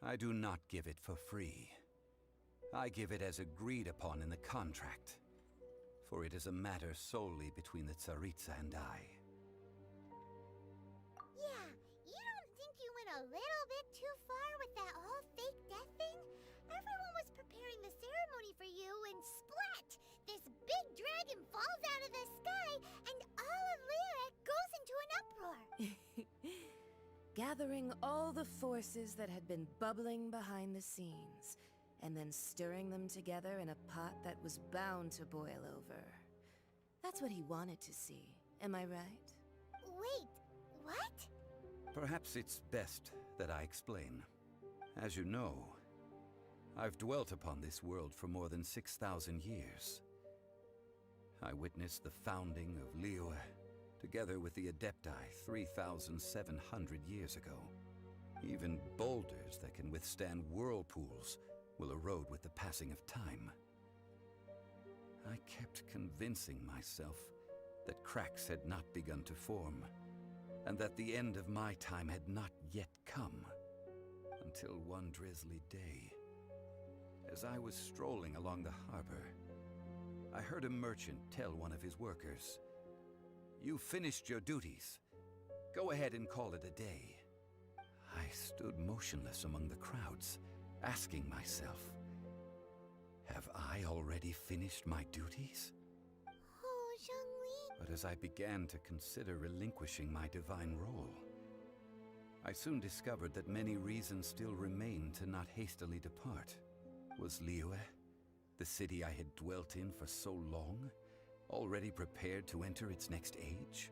I do not give it for free. I give it as agreed upon in the contract. For it is a matter solely between the Tsaritsa and I. Yeah, you don't think you went a little bit too far with that whole fake death thing? Everyone was preparing the ceremony for you and splat! This big dragon falls out of the sky and all of Liyue goes into an uproar! Gathering all the forces that had been bubbling behind the scenes, and then stirring them together in a pot that was bound to boil over. That's what he wanted to see, am I right? Wait, what? Perhaps it's best that I explain. As you know, I've dwelt upon this world for more than 6,000 years. I witnessed the founding of Liyue, together with the Adepti 3,700 years ago. Even boulders that can withstand whirlpools will erode with the passing of time. I kept convincing myself that cracks had not begun to form, and that the end of my time had not yet come, until one drizzly day. As I was strolling along the harbor, I heard a merchant tell one of his workers, "You finished your duties. Go ahead and call it a day." I stood motionless among the crowds, asking myself, have I already finished my duties? Oh, Zhongli. But as I began to consider relinquishing my divine role, I soon discovered that many reasons still remained to not hastily depart. Was Liyue, the city I had dwelt in for so long, already prepared to enter its next age?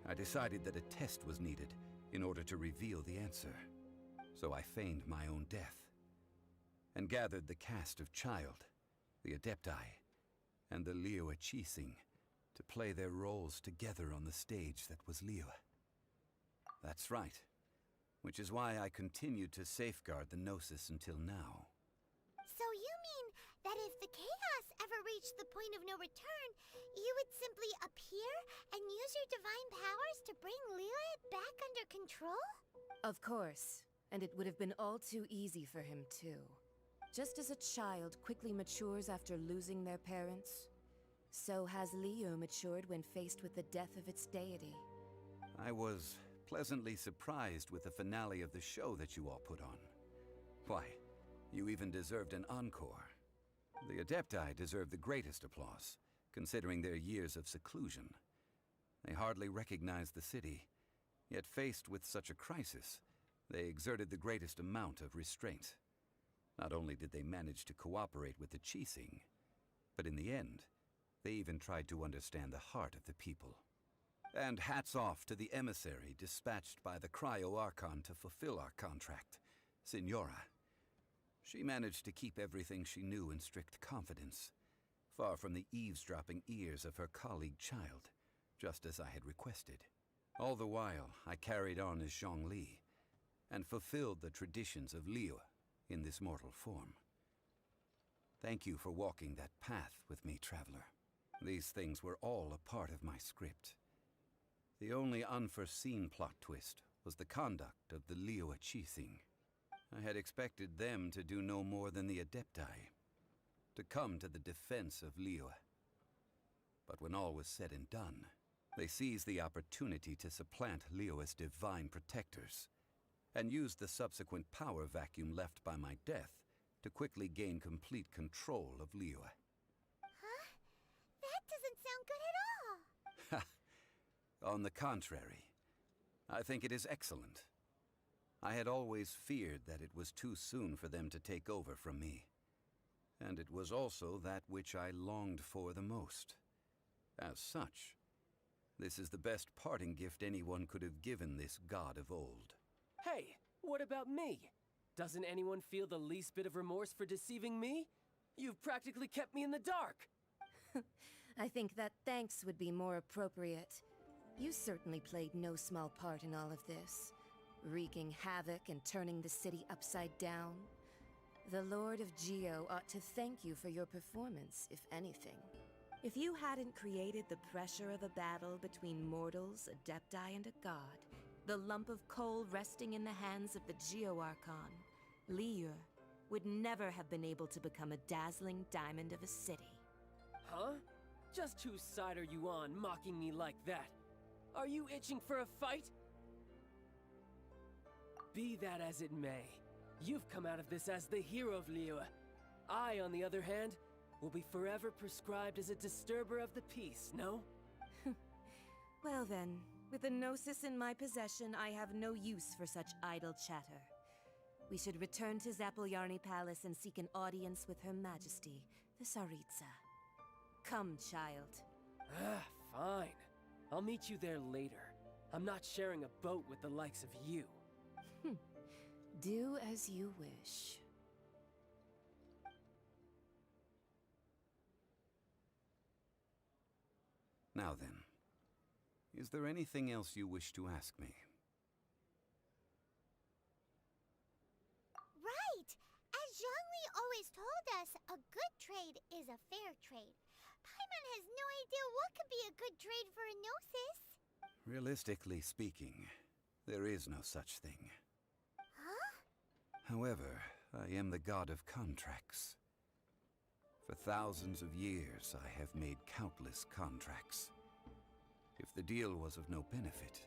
I decided that a test was needed in order to reveal the answer. So I feigned my own death, and gathered the cast of Child, the Adepti, and the Liyue Qixing to play their roles together on the stage that was Liyue. That's right, which is why I continued to safeguard the Gnosis until now. So you mean that if the chaos ever reached the point of no return, you would simply appear and use your divine powers to bring Liyue back under control? Of course. And it would have been all too easy for him, too. Just as a child quickly matures after losing their parents, so has Liyue matured when faced with the death of its deity. I was pleasantly surprised with the finale of the show that you all put on. Why, you even deserved an encore. The Adepti deserve the greatest applause, considering their years of seclusion. They hardly recognized the city, yet faced with such a crisis, they exerted the greatest amount of restraint. Not only did they manage to cooperate with the Qixing, but in the end, they even tried to understand the heart of the people. And hats off to the emissary dispatched by the Cryo-Archon to fulfill our contract, Signora. She managed to keep everything she knew in strict confidence, far from the eavesdropping ears of her colleague child, just as I had requested. All the while, I carried on as Zhongli, and fulfilled the traditions of Liyue in this mortal form. Thank you for walking that path with me, Traveler. These things were all a part of my script. The only unforeseen plot twist was the conduct of the Liyue Qixing. I had expected them to do no more than the Adepti, to come to the defense of Liyue. But when all was said and done, they seized the opportunity to supplant Liyue's divine protectors, and used the subsequent power vacuum left by my death to quickly gain complete control of Liyue. Huh? That doesn't sound good at all. On the contrary, I think it is excellent. I had always feared that it was too soon for them to take over from me. And it was also that which I longed for the most. As such, this is the best parting gift anyone could have given this god of old. Hey, what about me? Doesn't anyone feel the least bit of remorse for deceiving me? You've practically kept me in the dark. I think that thanks would be more appropriate. You certainly played no small part in all of this, wreaking havoc and turning the city upside down. The Lord of Geo ought to thank you for your performance, if anything. If you hadn't created the pressure of a battle between mortals, Adepti, and a god, the lump of coal resting in the hands of the Geo-Archon, Liyue, would never have been able to become a dazzling diamond of a city. Huh? Just whose side are you on, mocking me like that? Are you itching for a fight? Be that as it may, you've come out of this as the hero of Liyue. I, on the other hand, will be forever prescribed as a disturber of the peace, no? Well then, with the Gnosis in my possession, I have no use for such idle chatter. We should return to Zapoljarny Palace and seek an audience with Her Majesty, the Tsaritsa. Come, child. Fine. I'll meet you there later. I'm not sharing a boat with the likes of you. Do as you wish. Now then, is there anything else you wish to ask me? Right! As Zhongli always told us, a good trade is a fair trade. Paimon has no idea what could be a good trade for a Gnosis. Realistically speaking, there is no such thing. Huh? However, I am the god of contracts. For thousands of years, I have made countless contracts. If the deal was of no benefit,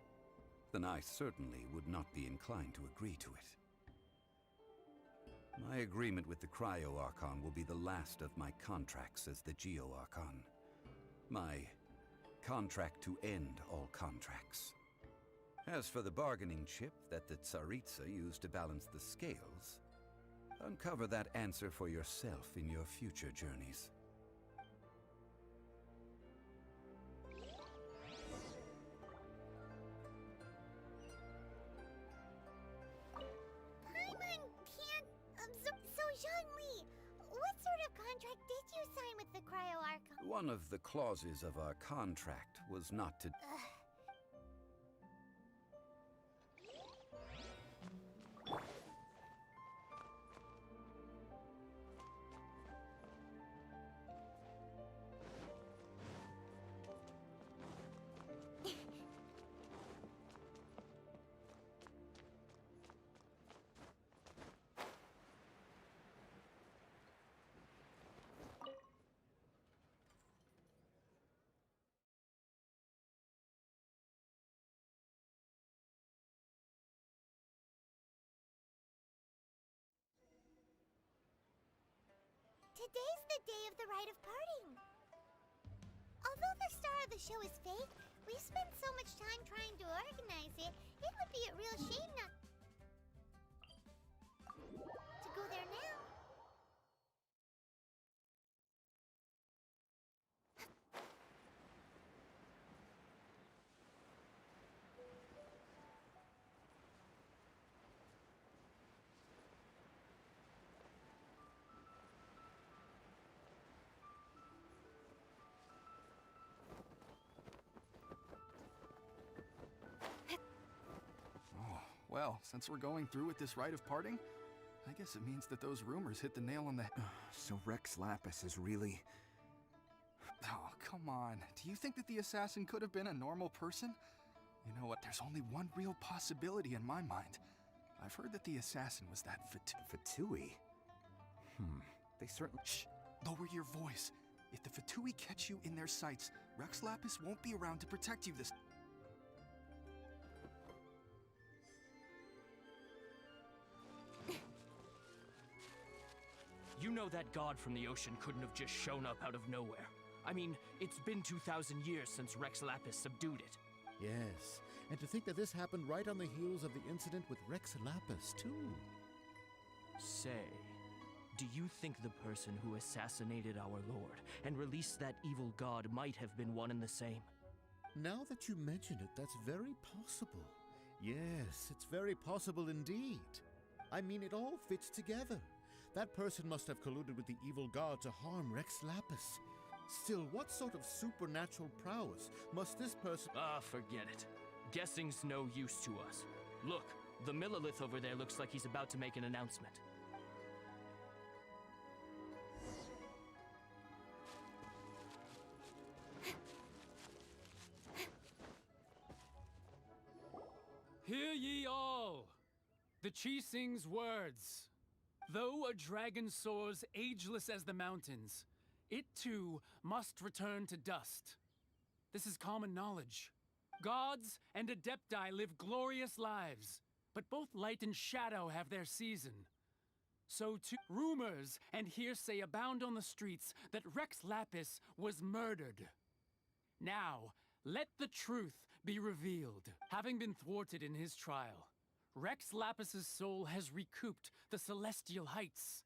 then I certainly would not be inclined to agree to it. My agreement with the Cryo-Archon will be the last of my contracts as the Geo-Archon. My contract to end all contracts. As for the bargaining chip that the Tsaritsa used to balance the scales, uncover that answer for yourself in your future journeys. Paimon can't... So Zhongli, what sort of contract did you sign with the Cryo-Archon? One of the clauses of our contract was not to... Today's the day of the rite of parting. Although the star of the show is fake, we've spent so much time trying to organize it, it would be a real shame not to go there now. Well, since we're going through with this rite of parting, I guess it means that those rumors hit the nail on the head. So Rex Lapis is really... Oh, come on. Do you think that the assassin could have been a normal person? You know what, there's only one real possibility in my mind. I've heard that the assassin was that Fatui? They certainly... Shh! Lower your voice. If the Fatui catch you in their sights, Rex Lapis won't be around to protect you this... You know that god from the ocean couldn't have just shown up out of nowhere. I mean, it's been 2,000 years since Rex Lapis subdued it. Yes, and to think that this happened right on the heels of the incident with Rex Lapis, too. Say, do you think the person who assassinated our lord and released that evil god might have been one and the same? Now that you mention it, that's very possible. Yes, it's very possible indeed. I mean, it all fits together. That person must have colluded with the evil god to harm Rex Lapis. Still, what sort of supernatural prowess must this person— forget it. Guessing's no use to us. Look, the Millilith over there looks like he's about to make an announcement. Hear ye all! The Chising's words. Though a dragon soars ageless as the mountains, it too must return to dust. This is common knowledge. Gods and Adepti live glorious lives, but both light and shadow have their season. So too, rumors and hearsay abound on the streets that Rex Lapis was murdered. Now, let the truth be revealed. Having been thwarted in his trial, Rex Lapis's soul has recouped the celestial heights.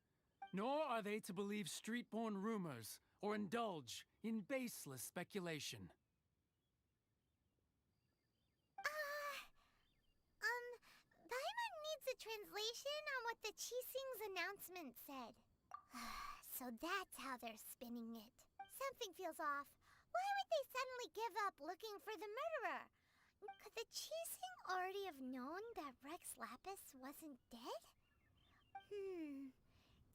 Nor are they to believe street-born rumors or indulge in baseless speculation. Paimon needs a translation on what the Chising's announcement said. So that's how they're spinning it. Something feels off. Why would they suddenly give up looking for the murderer? Could the Chising already have known that Rex Lapis wasn't dead?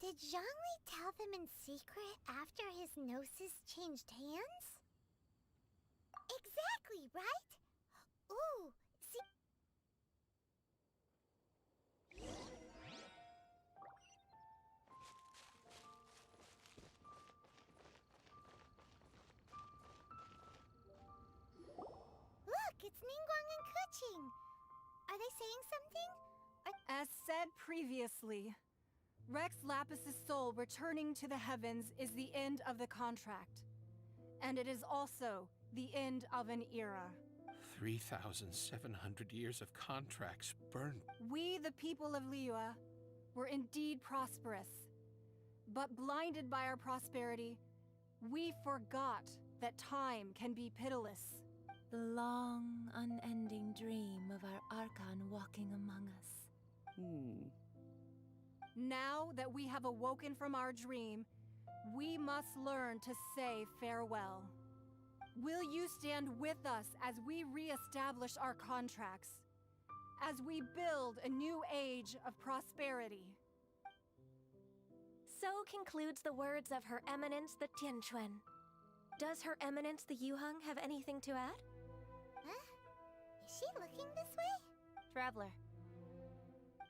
Did Zhongli tell them in secret after his gnosis changed hands? Exactly, right? Ooh, see... Look, it's Ningguang and Keqing. Are they saying something? As said previously, Rex Lapis's soul returning to the heavens is the end of the contract. And it is also the end of an era. 3,700 years of contracts burned. We, the people of Liyue, were indeed prosperous. But blinded by our prosperity, we forgot that time can be pitiless. The long, unending dream of our Archon walking among us. Now that we have awoken from our dream, we must learn to say farewell. Will you stand with us as we re-establish our contracts? As we build a new age of prosperity? So concludes the words of Her Eminence the Tianquan. Does Her Eminence the Yuheng have anything to add? Huh? Is she looking this way? Traveler.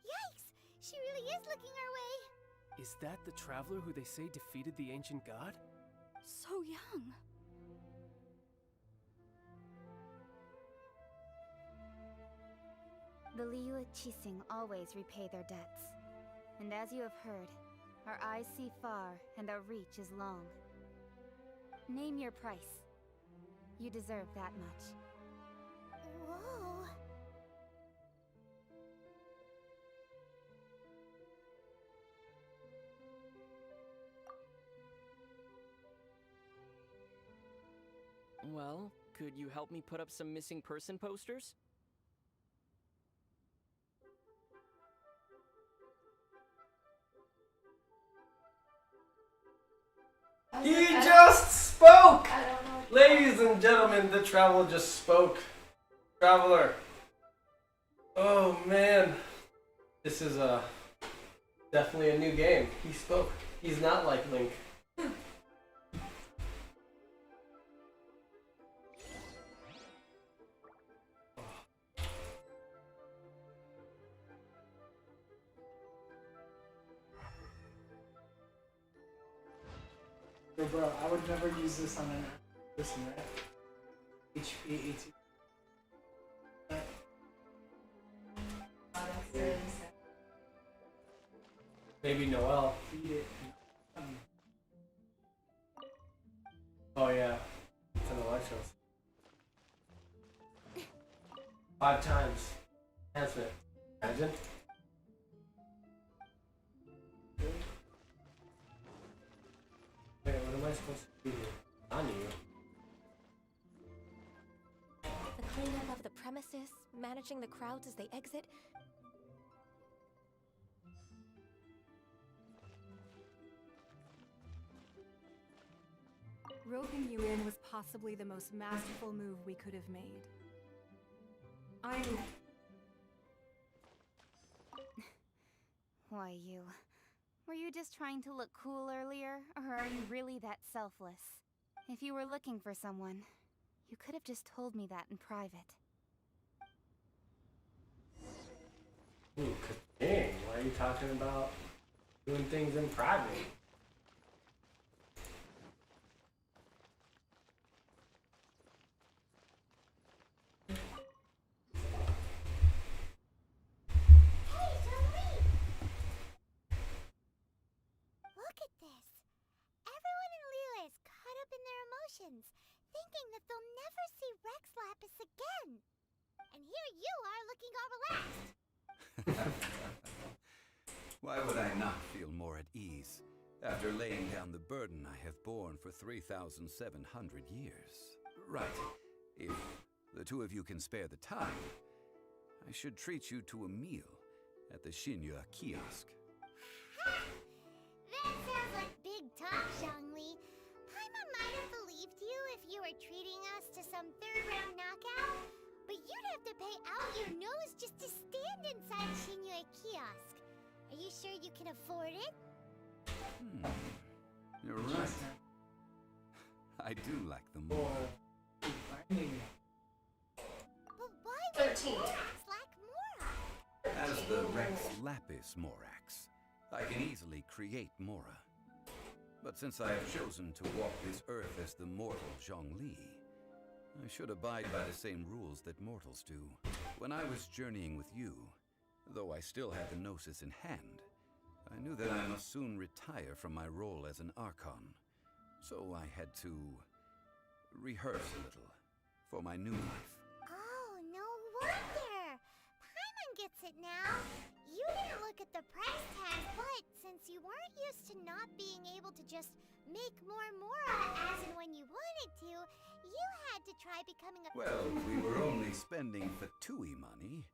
Yikes! She really is looking our way! Is that the traveler who they say defeated the ancient god? So young. The Liyue Chising always repay their debts. And as you have heard, Our eyes see far, and our reach is long. Name your price. You deserve that much. Whoa. Well, could you help me put up some missing person posters? He just spoke! Ladies and gentlemen, the travel just spoke. Traveler. Oh man. This is definitely a new game. He spoke. He's not like Link. Yo, bro, I would never use this on an person, right? HP 18. Maybe Noel. Oh yeah. It's an election. 5 times. Enhancement. Imagine. Wait, what am I supposed to do here? On you. The cleanup of the premises, managing the crowds as they exit. Roping you in was possibly the most masterful move we could have made. Why, you... Were you just trying to look cool earlier, or are you really that selfless? If you were looking for someone, you could have just told me that in private. Ooh, dang, why are you talking about doing things in private? Look at this. Everyone in Liyue is caught up in their emotions, thinking that they'll never see Rex Lapis again. And here you are looking all relaxed. Why would I not feel more at ease after laying down the burden I have borne for 3,700 years? Right. If the two of you can spare the time, I should treat you to a meal at the Shinya kiosk. That sounds like big talk, Zhongli. Paimon might have believed you if you were treating us to some third-round knockout, but you'd have to pay out your nose just to stand inside Shinya kiosk. Are you sure you can afford it? You're right. I do like them more. But why would 13. Morax lack Mora? As the Rex Lapis Morax, I can easily create Mora. But since I have chosen to walk this earth as the mortal Zhongli, I should abide by the same rules that mortals do. When I was journeying with you, though I still had the Gnosis in hand, I knew that I must soon retire from my role as an Archon. So I had to rehearse a little for my new life. Oh, no wonder. Paimon gets it now. You didn't look at the price tag, but since you weren't used to not being able to just make more Mora as and when you wanted to, you had to try becoming a... Well, we were only spending Fatui money.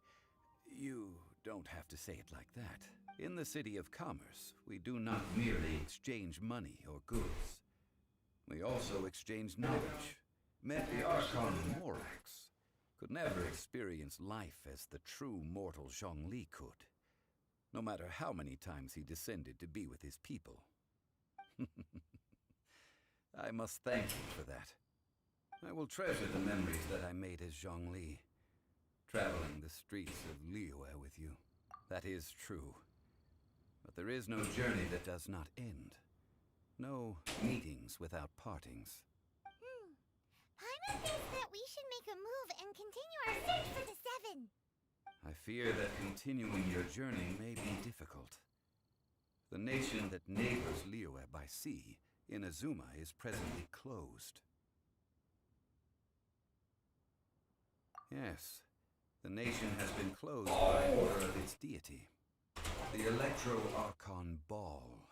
You don't have to say it like that. In the City of Commerce, we do not merely exchange money or goods. We also exchange knowledge. Met the Archon Morax could never experience life as the true mortal Zhongli could, no matter how many times he descended to be with his people. I must thank you for that. I will treasure the memories that I made as Zhongli, traveling the streets of Liyue with you. That is true. But there is no journey that does not end. No meetings without partings. Paimon thinks that we should make a move and continue our search for the Seven. I fear that continuing your journey may be difficult. The nation that neighbors Liyue by sea, Inazuma, is presently closed. Yes, the nation has been closed by order of its deity, the Electro-Archon Ball.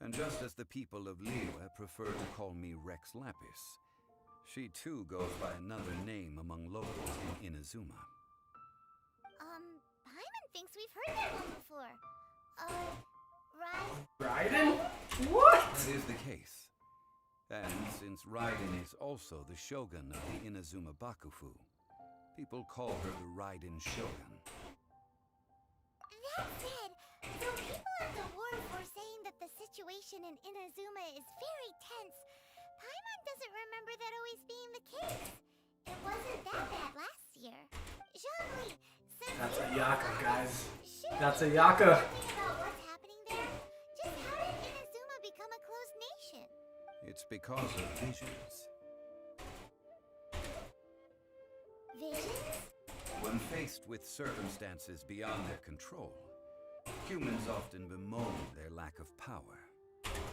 And just as the people of Liyue prefer to call me Rex Lapis, she too goes by another name among locals in Inazuma. Paimon thinks we've heard that one before. Raiden? What? That is the case. And since Raiden is also the shogun of the Inazuma Bakufu, people call her the Raiden Shogun. That said, though people at the wharf were saying that the situation in Inazuma is very tense, Paimon doesn't remember that always being the case. It wasn't that bad last year. Zhongli, since That's a Yaka, guys. That's a Yaka. about what's happening there, just how did Inazuma become a closed nation? It's because of visions. Visions? When faced with circumstances beyond their control, humans often bemoan their lack of power.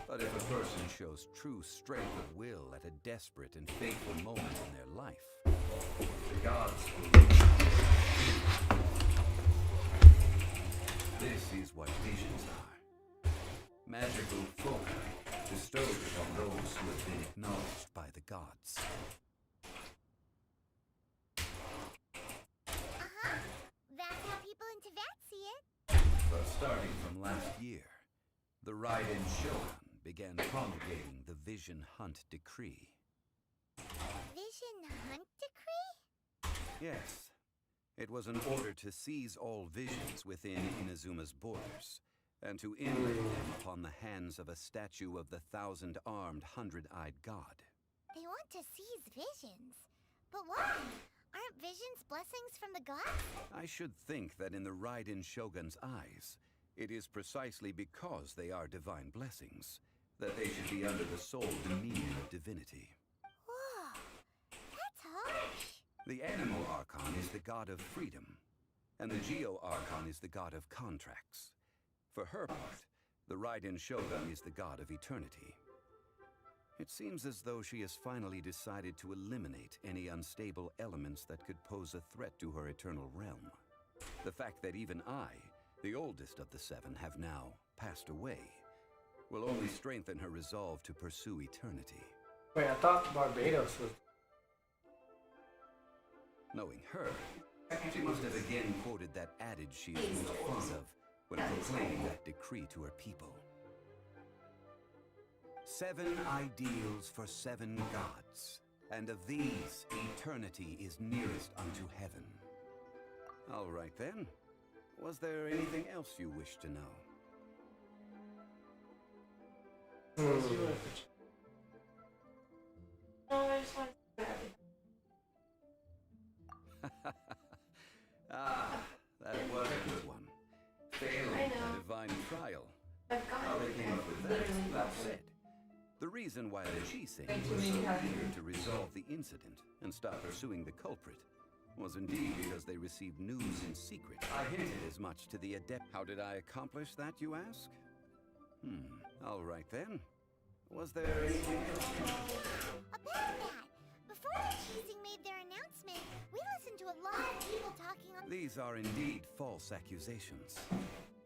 But if a person shows true strength of will at a desperate and fateful moment in their life, the gods will. This is what visions are. Magical foci bestowed upon those who have been acknowledged by the gods. That's how people in Teyvat see it. But starting from last year, the Raiden Shogun began promulgating the Vision Hunt Decree. Vision Hunt Decree? Yes, it was an order to seize all visions within Inazuma's borders, and to inlay them upon the hands of a statue of the 1,000-armed, 100-eyed god. They want to seize visions. But why? Aren't visions blessings from the gods? I should think that in the Raiden Shogun's eyes, it is precisely because they are divine blessings that they should be under the sole dominion of divinity. Whoa, that's harsh. The Animal Archon is the god of freedom, and the Geo Archon is the god of contracts. For her part, the Raiden Shogun is the god of eternity. It seems as though she has finally decided to eliminate any unstable elements that could pose a threat to her eternal realm. The fact that even I, the oldest of the seven, have now passed away, will only strengthen her resolve to pursue eternity. Wait, I thought Barbados was... Knowing her, she must have again quoted that adage she is most fond of when proclaiming that decree to her people. 7 ideals for 7 gods, and of these, eternity is nearest unto heaven. All right then. Was there anything else you wish to know? I just want to Ah, that was a good one. Failing a divine trial. How they came up with that, well said. The reason why the Chising were so eager to resolve the incident and stop pursuing the culprit was indeed because they received news in secret. I hinted as much to the adept. How did I accomplish that, you ask? All right then. Was there anything else? About that, before the Chising made their announcement, we listened to a lot of people talking on... These are indeed false accusations.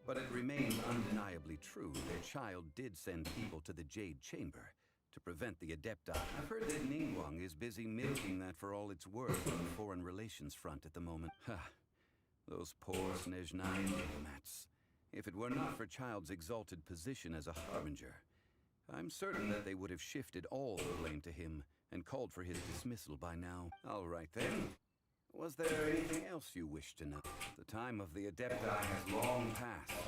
But it remains undeniably true their child did send people to the Jade Chamber to prevent the Adepti. I've heard that Ningguang is busy milking that for all it's worth on the foreign relations front at the moment. Ha! Those poor Snezhnaya diplomats. If it were not for Child's exalted position as a harbinger, I'm certain that they would have shifted all the blame to him and called for his dismissal by now. All right then. Was there anything else you wish to know? The time of the Adepti has long passed.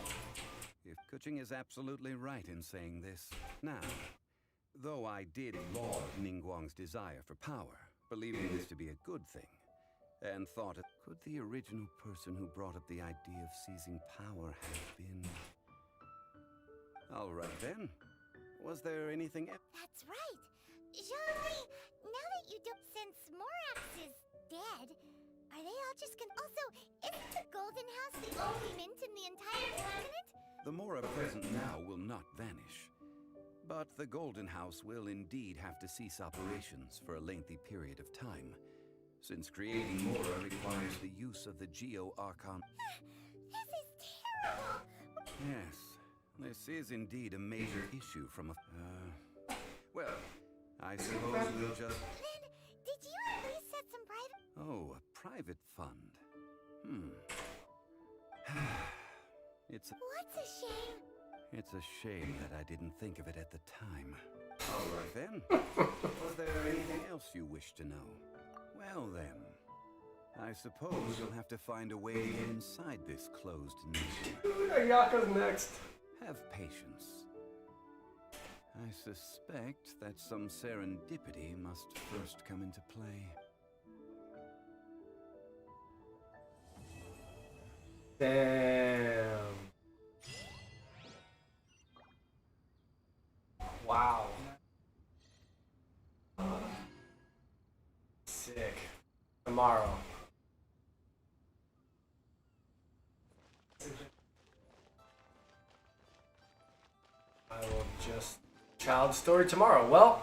If Kuching is absolutely right in saying this. Now, though I did laud Ningguang's desire for power, believing this to be a good thing, and thought, could the original person who brought up the idea of seizing power have been... All right then. Was there anything else? That's right. Zhongli, now that you don't... Since Morax is dead, are they all just gonna... Also, isn't the Golden House the only mint in the entire continent? The Mora present now will not vanish. But the Golden House will indeed have to cease operations for a lengthy period of time, since creating Mora requires the use of the Geo-Archon. This is terrible! Yes, this is indeed a major issue from a... well, I suppose we'll just... Then, did you at least set some private... Oh, a private fund. It's a... What's a shame? It's a shame that I didn't think of it at the time. All right then. Was there anything else you wish to know? Well then, I suppose you'll have to find a way to get inside this closed nation. Dude, Ayaka's next. Have patience. I suspect that some serendipity must first come into play. Damn. Wow. Sick. Tomorrow. I will just... Child story tomorrow. Well,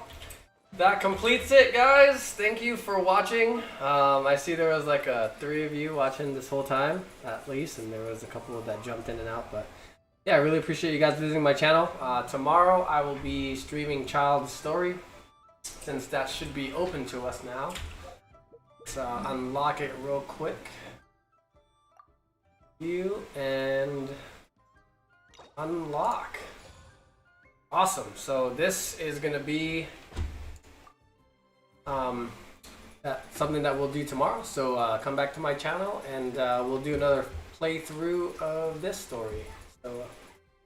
that completes it, guys. Thank you for watching. I see there was like 3 of you watching this whole time, at least, and there was a couple that jumped in and out, but yeah, I really appreciate you guys visiting my channel. Tomorrow I will be streaming Child Story, since that should be open to us now. Let's unlock it real quick. You and unlock. Awesome. So this is gonna be something that we'll do tomorrow. So come back to my channel and we'll do another playthrough of this story. So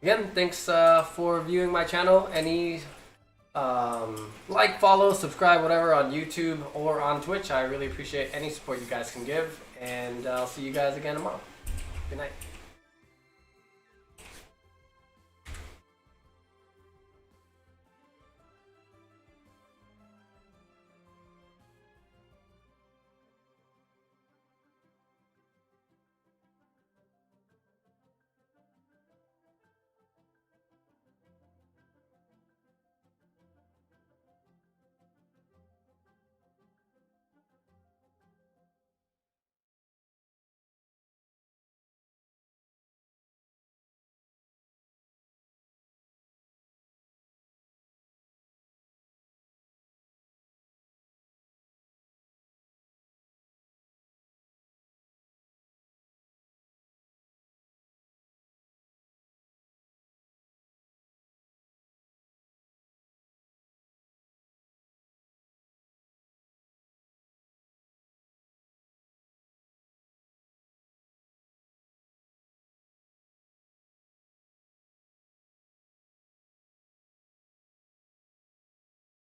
again, thanks for viewing my channel. Any like, follow, subscribe, whatever on YouTube or on Twitch. I really appreciate any support you guys can give, and I'll see you guys again tomorrow. Good night.